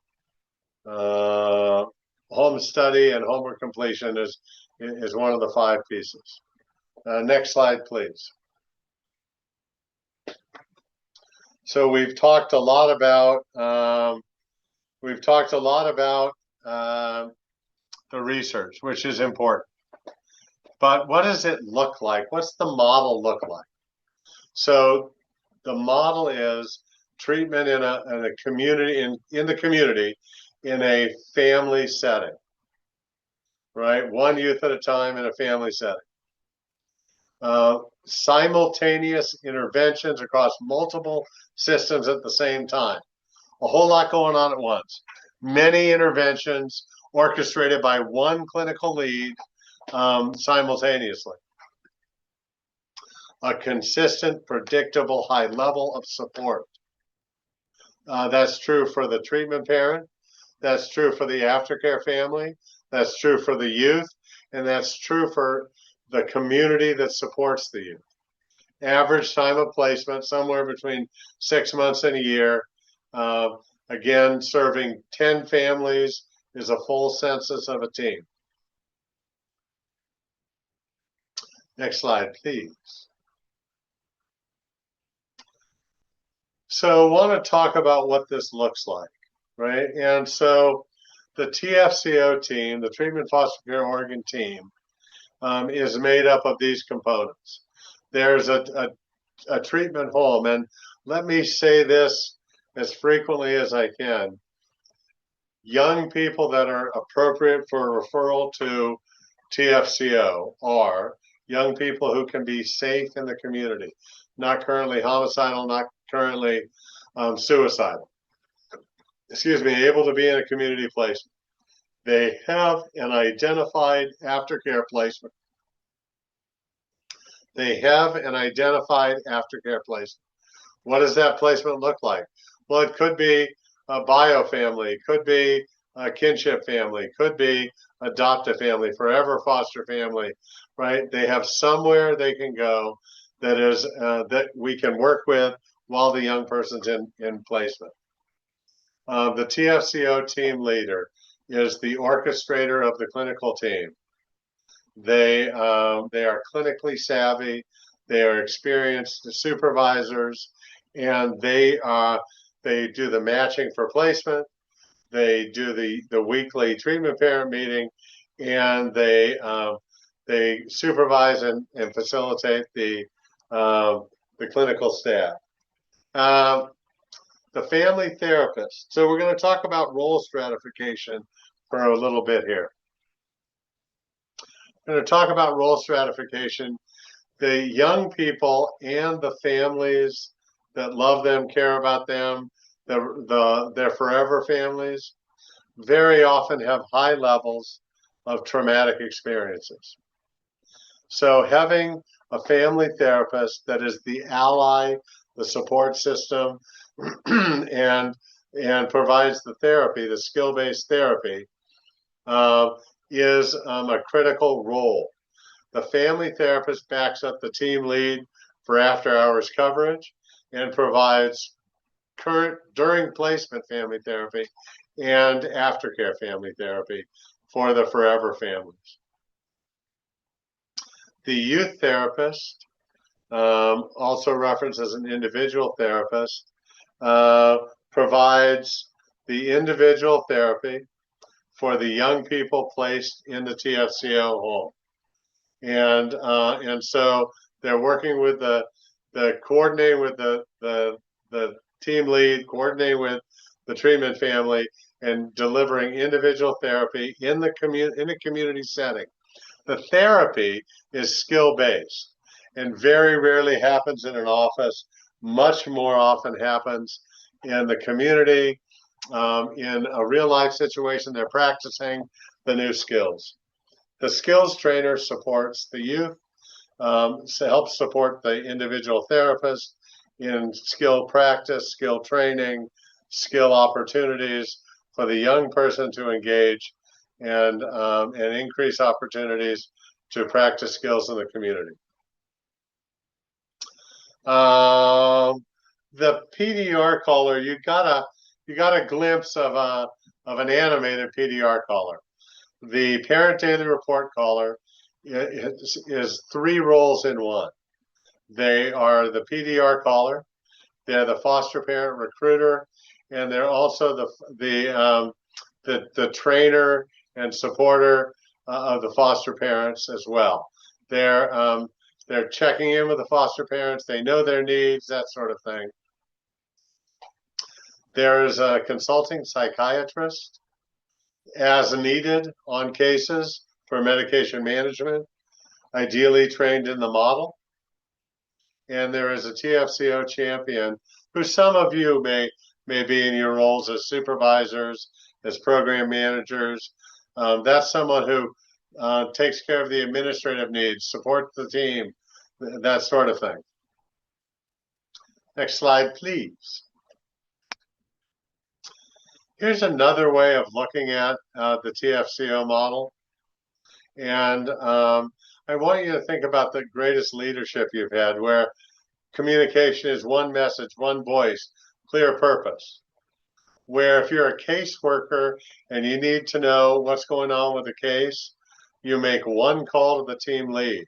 Home study and homework completion is one of the 5 pieces. Next slide, please. So we've talked a lot about the research, which is important. But what does it look like? What's the model look like? So the model is treatment in a community, in the community, in a family setting, right? One youth at a time in a family setting. Simultaneous interventions across multiple systems at the same time. A whole lot going on at once. Many interventions orchestrated by one clinical lead simultaneously. A consistent, predictable, high level of support. That's true for the treatment parent. That's true for the aftercare family. That's true for the youth. And that's true for the community that supports the youth. Average time of placement, somewhere between 6 months and a year. Again, serving 10 families is a full census of a team. Next slide, please. So I want to talk about what this looks like, right? And so the TFCO team, the Treatment Foster Care Oregon team, is made up of these components. There's a treatment home, and let me say this as frequently as I can. Young people that are appropriate for referral to TFCO are young people who can be safe in the community, not currently homicidal, not currently suicidal. Excuse me, able to be in a community placement. They have an identified aftercare placement. They have an identified aftercare placement. What does that placement look like? Well, it could be a bio family, could be a kinship family, could be adoptive family, forever foster family, right? They have somewhere they can go that is that we can work with while the young person's in placement. The TFCO team leader is the orchestrator of the clinical team. They are clinically savvy, they are experienced supervisors, and they do the matching for placement. They do the weekly treatment parent meeting, and they supervise and facilitate the clinical staff. The family therapist. So we're going to talk about role stratification for a little bit here. I'm going to talk about role stratification. The young people and the families that love them, care about them, their forever families, very often have high levels of traumatic experiences. So having a family therapist that is the ally, the support system, and provides the therapy, the skill-based therapy, is a critical role. The family therapist backs up the team lead for after-hours coverage and provides current during placement family therapy and aftercare family therapy for the forever families. The youth therapist, also referenced as an individual therapist, provides the individual therapy for the young people placed in the TFCO home. And so they're working with the coordinating with the team lead, coordinating with the treatment family, and delivering individual therapy in a community setting. The therapy is skill-based and very rarely happens in an office. Much more often happens in the community, in a real-life situation. They're practicing the new skills. The skills trainer supports the youth, helps support the individual therapist in skill practice, skill training, skill opportunities for the young person to engage and increase opportunities to practice skills in the community. The PDR caller, you got a glimpse of an animated PDR caller. The parent daily report caller is 3 roles in one. They are the PDR caller, they're the foster parent recruiter, and they're also the trainer and supporter of the foster parents as well. They're checking in with the foster parents. They know their needs, that sort of thing. There is a consulting psychiatrist as needed on cases for medication management, ideally trained in the model. And there is a TFCO champion who some of you may be in your roles as supervisors, as program managers. That's someone who takes care of the administrative needs, supports the team, that sort of thing. Next slide, please. Here's another way of looking at the TFCO model. And I want you to think about the greatest leadership you've had, where communication is one message, one voice, clear purpose. Where if you're a caseworker and you need to know what's going on with the case, you make one call to the team lead.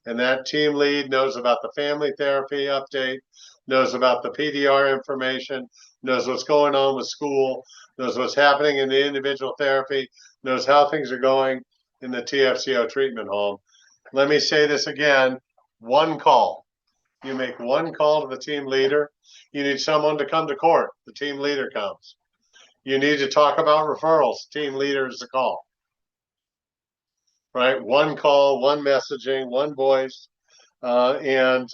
And that team lead knows about the family therapy update, knows about the PDR information, knows what's going on with school, knows what's happening in the individual therapy, knows how things are going in the TFCO treatment home. Let me say this again, one call. You make one call to the team leader. You need someone to come to court. The team leader comes. You need to talk about referrals. Team leader is the call. Right? One call, one messaging, one voice. And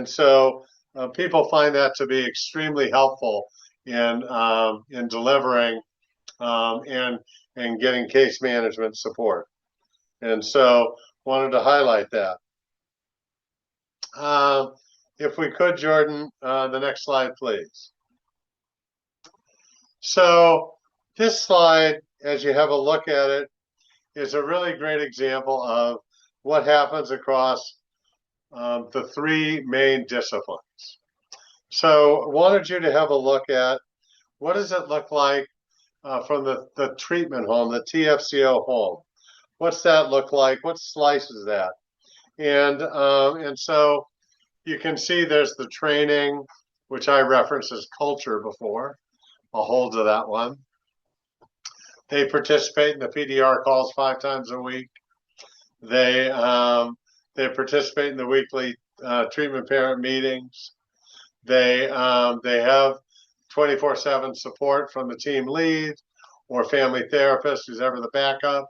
so people find that to be extremely helpful in delivering and getting case management support. And so wanted to highlight that. If we could, Jordan, the next slide, please. So this slide, as you have a look at it, is a really great example of what happens across the 3 main disciplines. So I wanted you to have a look at what does it look like from the treatment home, the TFCO home. What's that look like? What slice is that? And so you can see there's the training, which I referenced as culture before. I'll hold to that one. They participate in the PDR calls 5 times a week. They participate in the weekly treatment parent meetings. They have 24/7 support from the team lead or family therapist, who's ever the backup.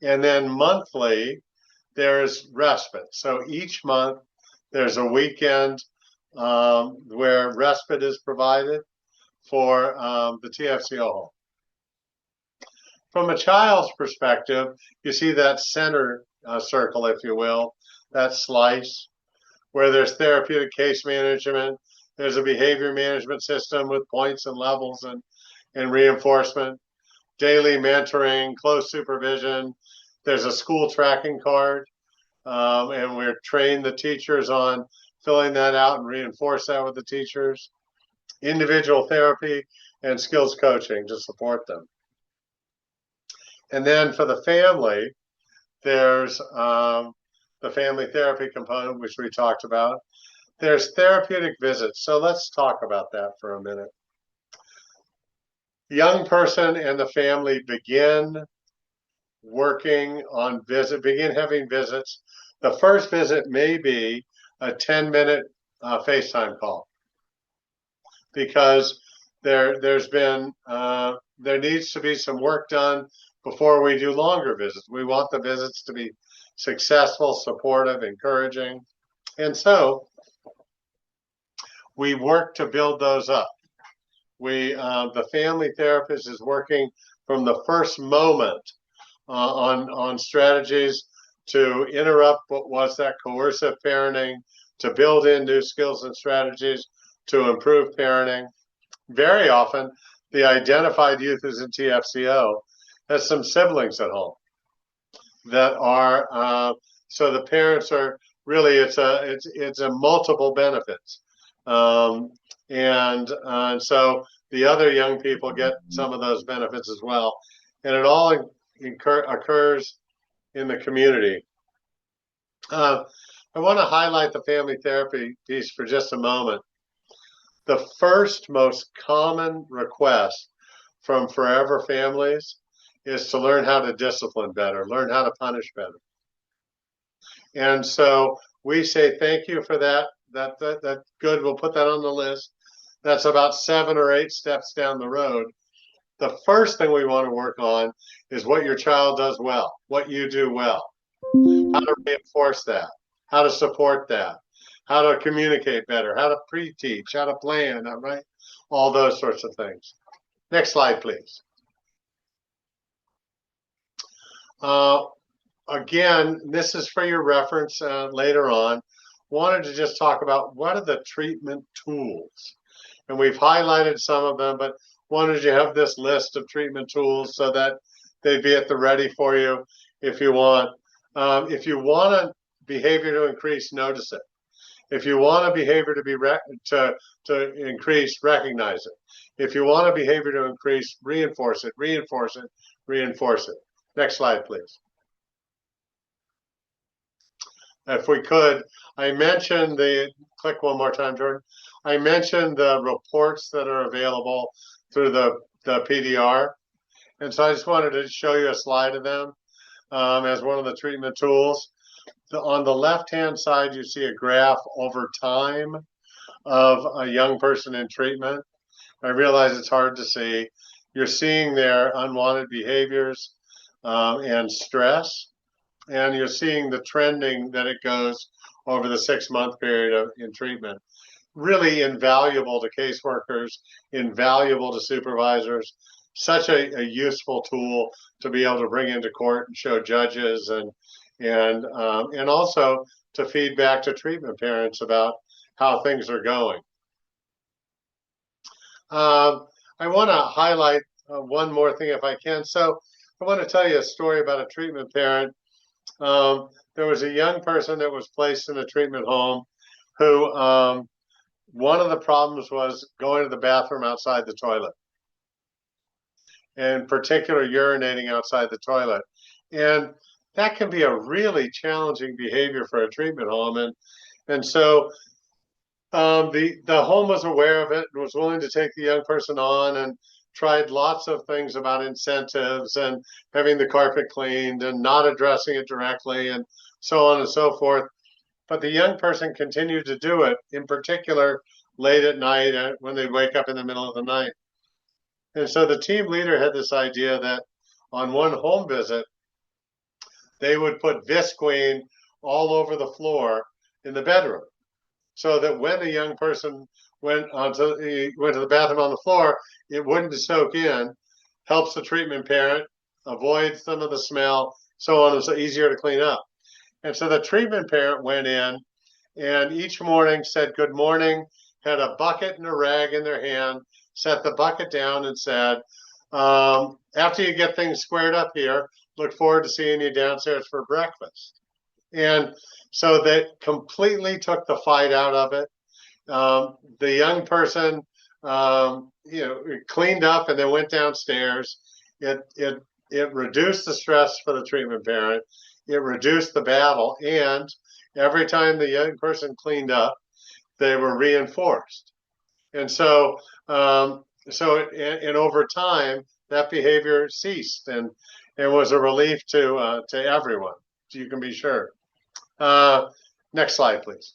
And then monthly, there's respite. So each month, there's a weekend where respite is provided for the TFCO home. From a child's perspective, you see that center circle, if you will, that slice, where there's therapeutic case management, there's a behavior management system with points and levels and reinforcement, daily mentoring, close supervision. There's a school tracking card, and we're trained the teachers on filling that out and reinforce that with the teachers. Individual therapy and skills coaching to support them. And then for the family, there's the family therapy component, which we talked about. There's therapeutic visits. So let's talk about that for a minute. The young person and the family begin working on begin having visits. The first visit may be a 10-minute FaceTime call, because there needs to be some work done before we do longer visits. We want the visits to be successful, supportive, encouraging. And so we work to build those up. The family therapist is working from the first moment on strategies to interrupt what was that coercive parenting, to build in new skills and strategies to improve parenting. Very often, the identified youth who's in TFCO has some siblings at home that are so the parents are really it's a multiple benefits, and so the other young people get some of those benefits as well, and it all occurs in the community. I want to highlight the family therapy piece for just a moment. The first most common request from forever families is to learn how to discipline better, learn how to punish better. And so we say thank you for that. That good. We'll put that on the list. That's about 7 or 8 steps down the road. The first thing we want to work on is what your child does well, what you do well, how to reinforce that, how to support that, how to communicate better, how to pre-teach, how to plan, right? All those sorts of things. Next slide, please. Again, this is for your reference later on. Wanted to just talk about what are the treatment tools. And we've highlighted some of them, but wanted you to have this list of treatment tools so that they'd be at the ready for you if you want. If you want a behavior to increase, notice it. If you want a behavior to be to increase, recognize it. If you want a behavior to increase, reinforce it, reinforce it, reinforce it. Next slide, please. If we could, I mentioned click one more time, Jordan. I mentioned the reports that are available through the PDR. And so I just wanted to show you a slide of them as one of the treatment tools. On the left-hand side, you see a graph over time of a young person in treatment. I realize it's hard to see. You're seeing their unwanted behaviors and stress, and you're seeing the trending that it goes over the 6-month period in treatment. Really invaluable to caseworkers, invaluable to supervisors, such a useful tool to be able to bring into court and show judges and also to feed back to treatment parents about how things are going. I want to highlight one more thing if I can. So I want to tell you a story about a treatment parent. There was a young person that was placed in a treatment home who one of the problems was going to the bathroom outside the toilet, in particular urinating outside the toilet. And that can be a really challenging behavior for a treatment home. And so the home was aware of it and was willing to take the young person on and tried lots of things about incentives and having the carpet cleaned and not addressing it directly and so on and so forth. But the young person continued to do it, in particular late at night when they wake up in the middle of the night. And so the team leader had this idea that on one home visit, they would put Visqueen all over the floor in the bedroom so that when the young person went to the bathroom on the floor, it wouldn't soak in, helps the treatment parent, avoid some of the smell, so on, and so easier to clean up. And so the treatment parent went in and each morning said, "Good morning," had a bucket and a rag in their hand, set the bucket down and said, "After you get things squared up here, look forward to seeing you downstairs for breakfast." And so that completely took the fight out of it. The young person, cleaned up and then went downstairs. It reduced the stress for the treatment parent. It reduced the battle, and every time the young person cleaned up, they were reinforced. And so, and over time, that behavior ceased and was a relief to everyone. So you can be sure. Next slide, please.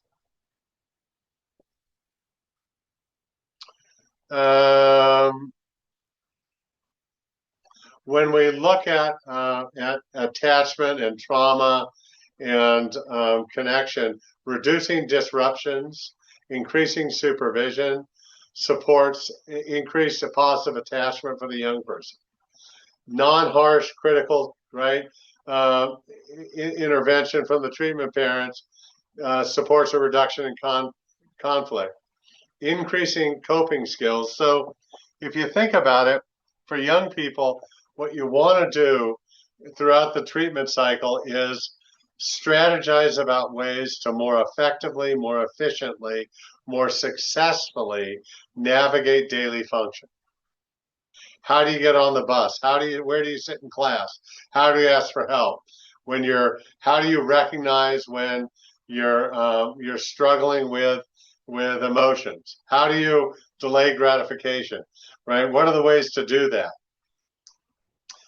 When we look at attachment and trauma and connection, reducing disruptions, increasing supervision, supports increased positive attachment for the young person. Non-harsh critical right? Intervention from the treatment parents supports a reduction in conflict, increasing coping skills. So if you think about it, for young people, what you want to do throughout the treatment cycle is strategize about ways to more effectively, more efficiently, more successfully navigate daily function. How do you get on the bus? Where do you sit in class? How do you ask for help? How do you recognize when you're struggling with emotions? How do you delay gratification? Right? What are the ways to do that?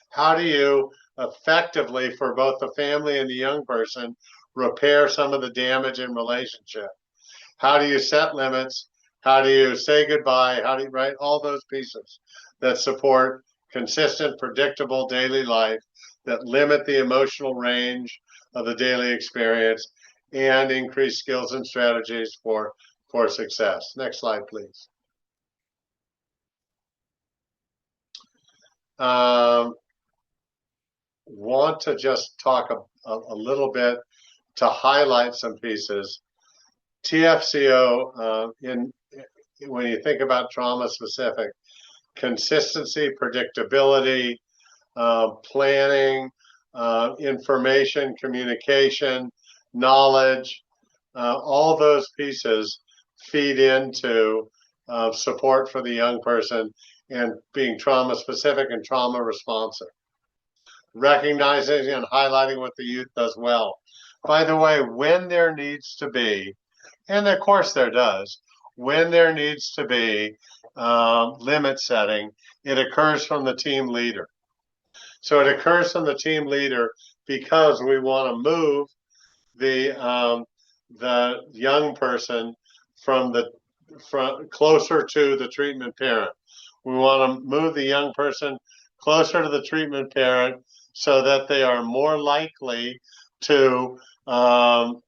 How do you effectively, for both the family and the young person, repair some of the damage in relationship? How do you set limits? How do you say goodbye? How do you, right? All those pieces that support consistent, predictable daily life, that limit the emotional range of the daily experience, and increase skills and strategies for success. Next slide, please. Want to just talk a little bit to highlight some pieces. TFCO, when you think about trauma specific, consistency, predictability, planning, information, communication, knowledge, all those pieces feed into support for the young person and being trauma specific and trauma responsive. Recognizing and highlighting what the youth does well. By the way, when there needs to be, and of course there does, when there needs to be limit setting, it occurs from the team leader. So it occurs from the team leader because we want to move the young person from closer to the treatment parent. We want to move the young person closer to the treatment parent so that they are more likely to feel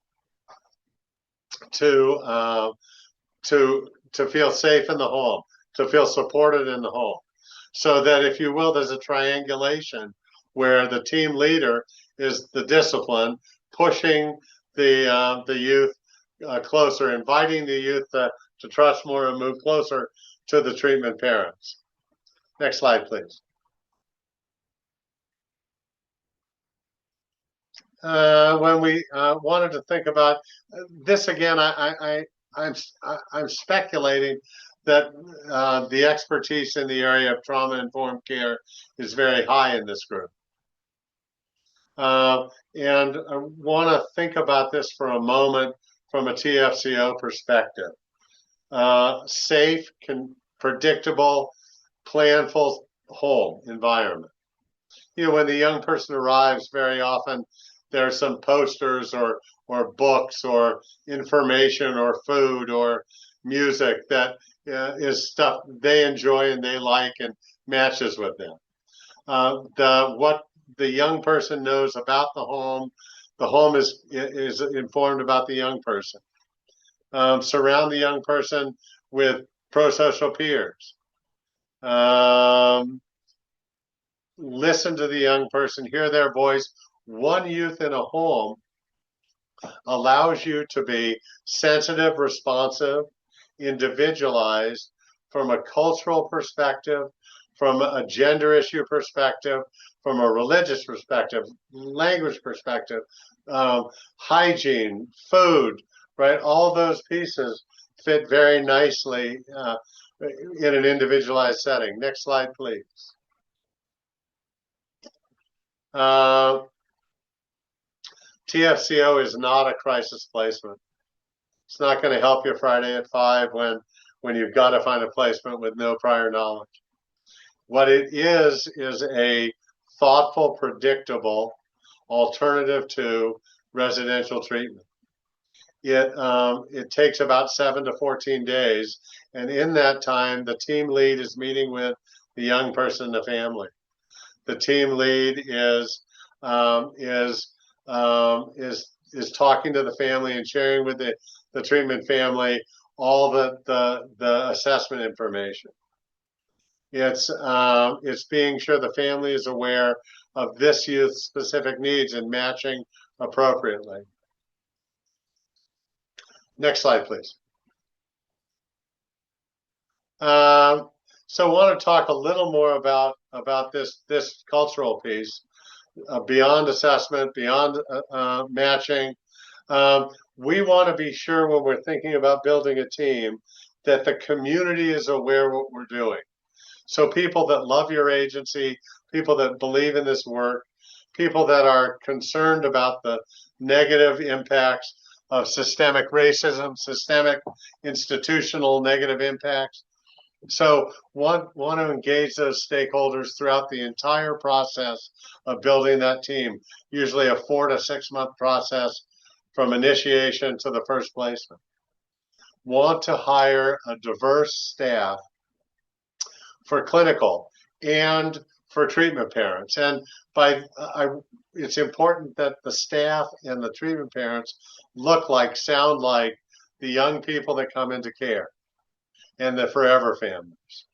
safe in the home, to feel supported in the home. So that, if you will, there's a triangulation where the team leader is the discipline, pushing the youth closer, inviting the youth to trust more and move closer to the treatment parents. Next slide, please. When we wanted to think about this again, I'm speculating that the expertise in the area of trauma-informed care is very high in this group. And I want to think about this for a moment from a TFCO perspective. Safe, predictable, planful home environment. You know, when the young person arrives, very often there are some posters or books or information or food or music that is stuff they enjoy and they like and matches with them. What the young person knows about the home is informed about the young person. Surround the young person with pro-social peers. Listen to the young person, hear their voice. One youth in a home allows you to be sensitive, responsive, individualized from a cultural perspective, from a gender issue perspective, from a religious perspective, language perspective, hygiene, food, right? All those pieces fit very nicely in an individualized setting. Next slide, please. TFCO is not a crisis placement. It's not going to help you Friday at 5 when you've got to find a placement with no prior knowledge. What it is a thoughtful, predictable alternative to residential treatment. It takes about 7 to 14 days, and in that time, the team lead is meeting with the young person and the family. The team lead is talking to the family and sharing with the treatment family all the assessment information. It's being sure the family is aware of this youth's specific needs and matching appropriately. Next slide, please. So I want to talk a little more about this cultural piece, beyond assessment, beyond matching. We want to be sure when we're thinking about building a team that the community is aware what we're doing. So people that love your agency, people that believe in this work, people that are concerned about the negative impacts of systemic racism, systemic institutional negative impacts. So want to engage those stakeholders throughout the entire process of building that team, usually a 4 to 6 month process from initiation to the first placement. Want to hire a diverse staff for clinical and for treatment parents. And it's important that the staff and the treatment parents look like, sound like the young people that come into care and the forever families.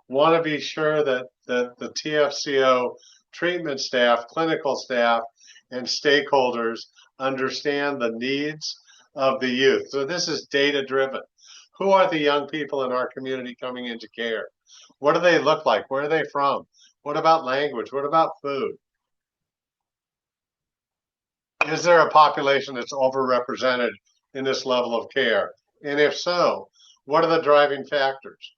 Want to be sure that the TFCO treatment staff, clinical staff, and stakeholders understand the needs of the youth. So this is data driven. Who are the young people in our community coming into care? What do they look like? Where are they from? What about language? What about food? Is there a population that's overrepresented in this level of care? And if so, what are the driving factors?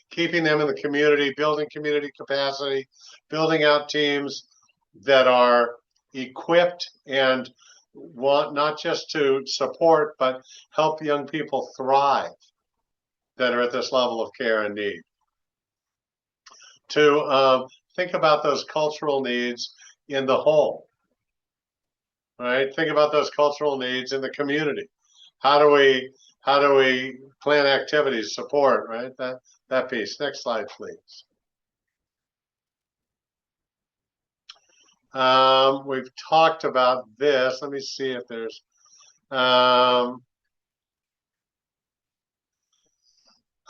Keeping them in the community, building community capacity, building out teams that are equipped and want not just to support, but help young people thrive that are at this level of care and need. To think about those cultural needs in the home, right? Think about those cultural needs in the community. How do we plan activities, support, right? That piece. Next slide, please. We've talked about this. Let me see if there's.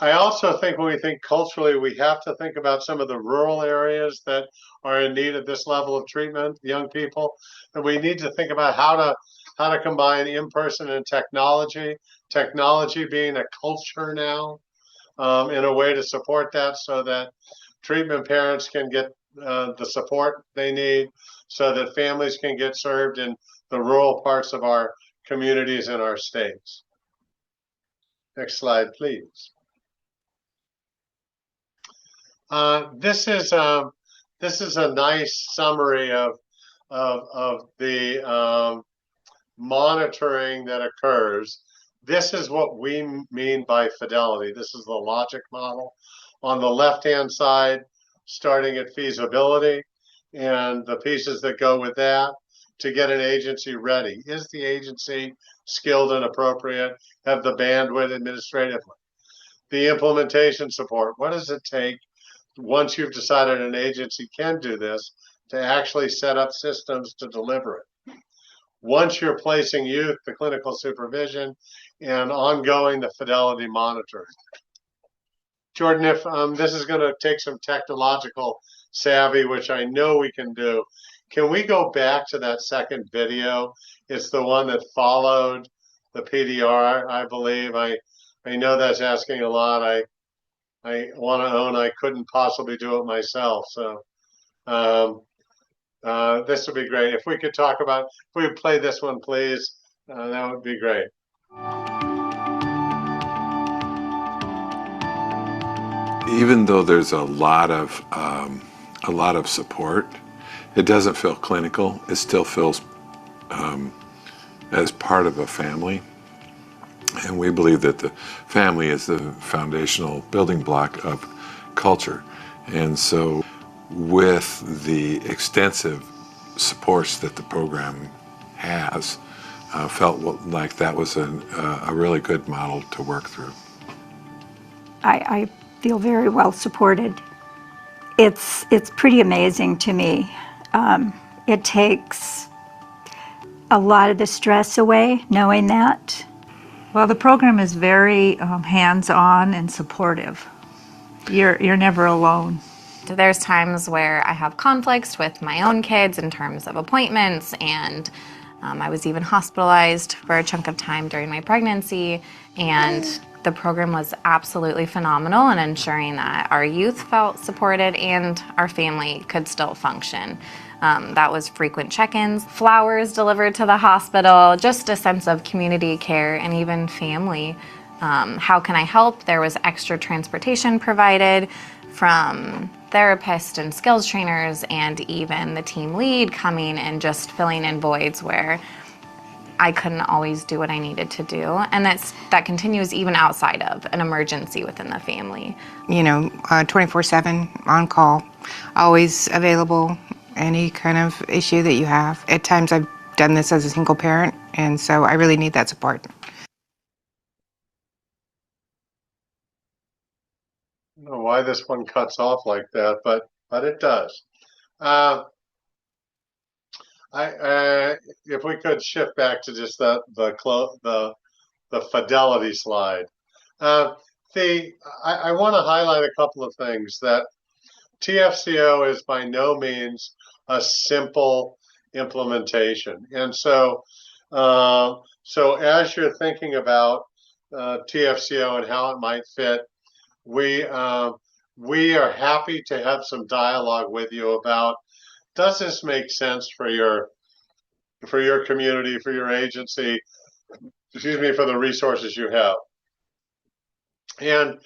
I also think when we think culturally, we have to think about some of the rural areas that are in need of this level of treatment, young people, and we need to think about how to combine in-person and technology being a culture now, in a way to support that so that treatment parents can get the support they need, so that families can get served in the rural parts of our communities and our states. Next slide, please. This is a nice summary of the monitoring that occurs. This is what we mean by fidelity. This is the logic model. On the left-hand side, starting at feasibility and the pieces that go with that to get an agency ready. Is the agency skilled and appropriate? Have the bandwidth administratively? The implementation support. What does it take once you've decided an agency can do this to actually set up systems to deliver it? Once you're placing youth, the clinical supervision, and ongoing the fidelity monitoring. Jordan, if this is going to take some technological savvy, which I know we can do, can we go back to that second video? It's the one that followed the PDR, I believe. I know that's asking a lot. I want to own I couldn't possibly do it myself. So this would be great. If we could talk about, if we would play this one, please, that would be great. Even though there's a lot of support, it doesn't feel clinical. It still feels as part of a family. And we believe that the family is the foundational building block of culture. And so with the extensive supports that the program has, felt like that was a really good model to work through. I feel very well supported. It's pretty amazing to me. It takes a lot of the stress away knowing that. Well, the program is very hands-on and supportive. You're never alone. There's times where I have conflicts with my own kids in terms of appointments, and I was even hospitalized for a chunk of time during my pregnancy, and the program was absolutely phenomenal in ensuring that our youth felt supported and our family could still function. That was frequent check-ins, flowers delivered to the hospital, just a sense of community care and even family. How can I help? There was extra transportation provided from therapists and skills trainers, and even the team lead coming and just filling in voids where I couldn't always do what I needed to do. And that continues even outside of an emergency within the family. 24/7 on call, always available, any kind of issue that you have. At times I've done this as a single parent, and so I really need that support. I don't know why this one cuts off like that, but it does. If we could shift back to just the fidelity slide. I want to highlight a couple of things. That TFCO is by no means a simple implementation, and so as you're thinking about TFCO and how it might fit, we are happy to have some dialogue with you about, does this make sense for your community, for your agency, for the resources you have. And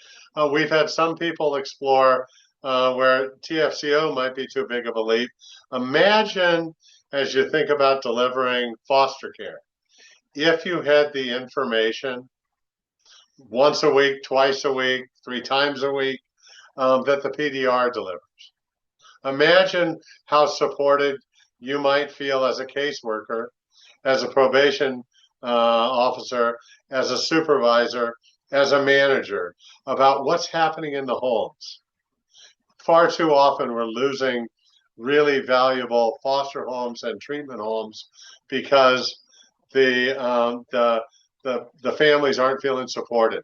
we've had some people explore where TFCO might be too big of a leap. Imagine, as you think about delivering foster care, if you had the information once a week, twice a week, 3 times a week that the PDR delivers. Imagine how supported you might feel as a caseworker, as a probation officer, as a supervisor, as a manager, about what's happening in the homes. Far too often we're losing really valuable foster homes and treatment homes because the families aren't feeling supported,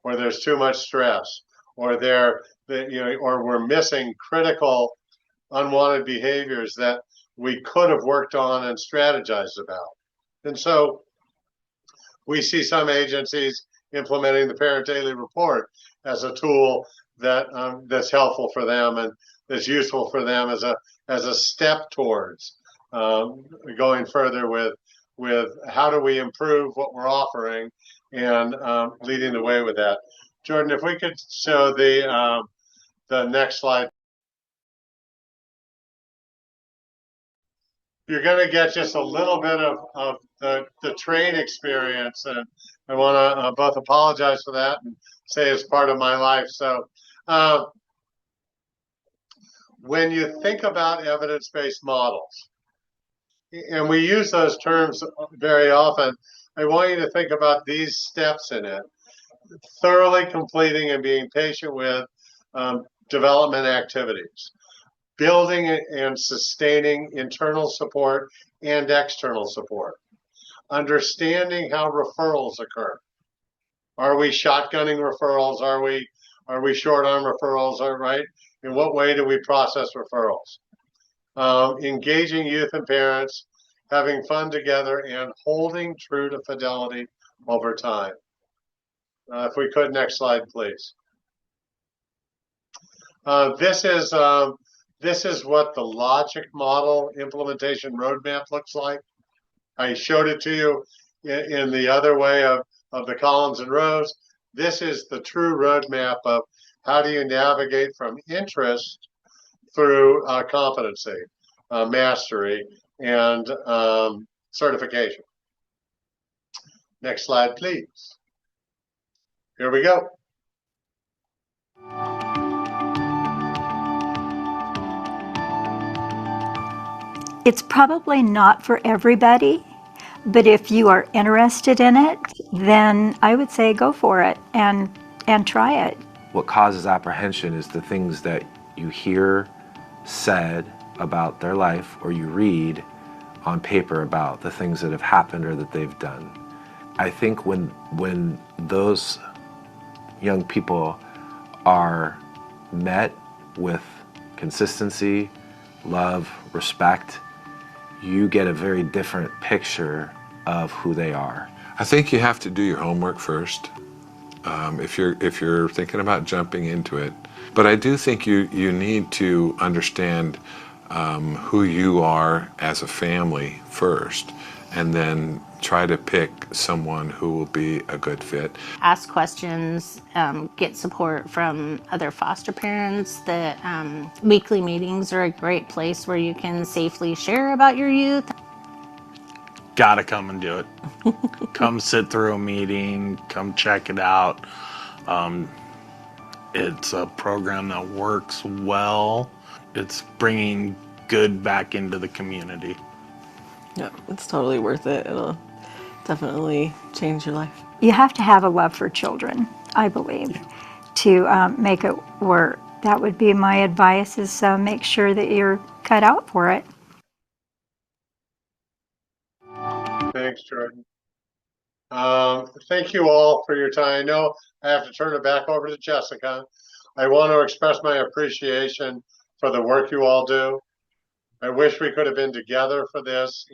or there's too much stress, or or we're missing critical unwanted behaviors that we could have worked on and strategized about. And so we see some agencies implementing the Parent Daily Report as a tool that's helpful for them and that's useful for them as a step towards going further with how do we improve what we're offering and leading the way with that. Jordan, if we could show the next slide. You're going to get just a little bit of the train experience, and I want to both apologize for that and say it's part of my life. So when you think about evidence-based models, and we use those terms very often, I want you to think about these steps in it: thoroughly completing and being patient with development activities, building and sustaining internal support and external support, understanding how referrals occur. Are we shotgunning referrals? Are we short on referrals? All right. In what way do we process referrals? Engaging youth and parents, having fun together, and holding true to fidelity over time. If we could, next slide, please. This is what the logic model implementation roadmap looks like. I showed it to you in the other way of the columns and rows. This is the true roadmap of how do you navigate from interest through competency, mastery, and certification. Next slide, please. Here we go. It's probably not for everybody, but if you are interested in it, then I would say go for it and try it. What causes apprehension is the things that you hear said about their life, or you read on paper about the things that have happened or that they've done. I think when those young people are met with consistency, love, respect, you get a very different picture of who they are. I think you have to do your homework first if you're thinking about jumping into it. But I do think you need to understand who you are as a family first, and then try to pick someone who will be a good fit. Ask questions, get support from other foster parents. The weekly meetings are a great place where you can safely share about your youth. Gotta come and do it. Come sit through a meeting, come check it out. It's a program that works well. It's bringing good back into the community. Yeah, it's totally worth it. It'll definitely change your life. You have to have a love for children, I believe, to make it work. That would be my advice, is make sure that you're cut out for it. Thanks, Jordan. Thank you all for your time. I know I have to turn it back over to Jessica. I want to express my appreciation for the work you all do. I wish we could have been together for this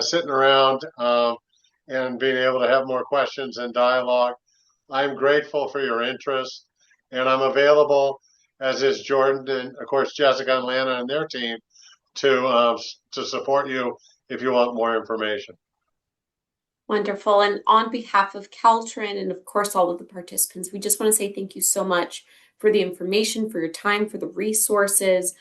sitting around and being able to have more questions and dialogue. I'm grateful for your interest, and I'm available, as is Jordan and of course Jessica and Lana and their team, to support you if you want more information. Wonderful. And on behalf of CalTrin and of course all of the participants, we just want to say thank you so much for the information, for your time, for the resources,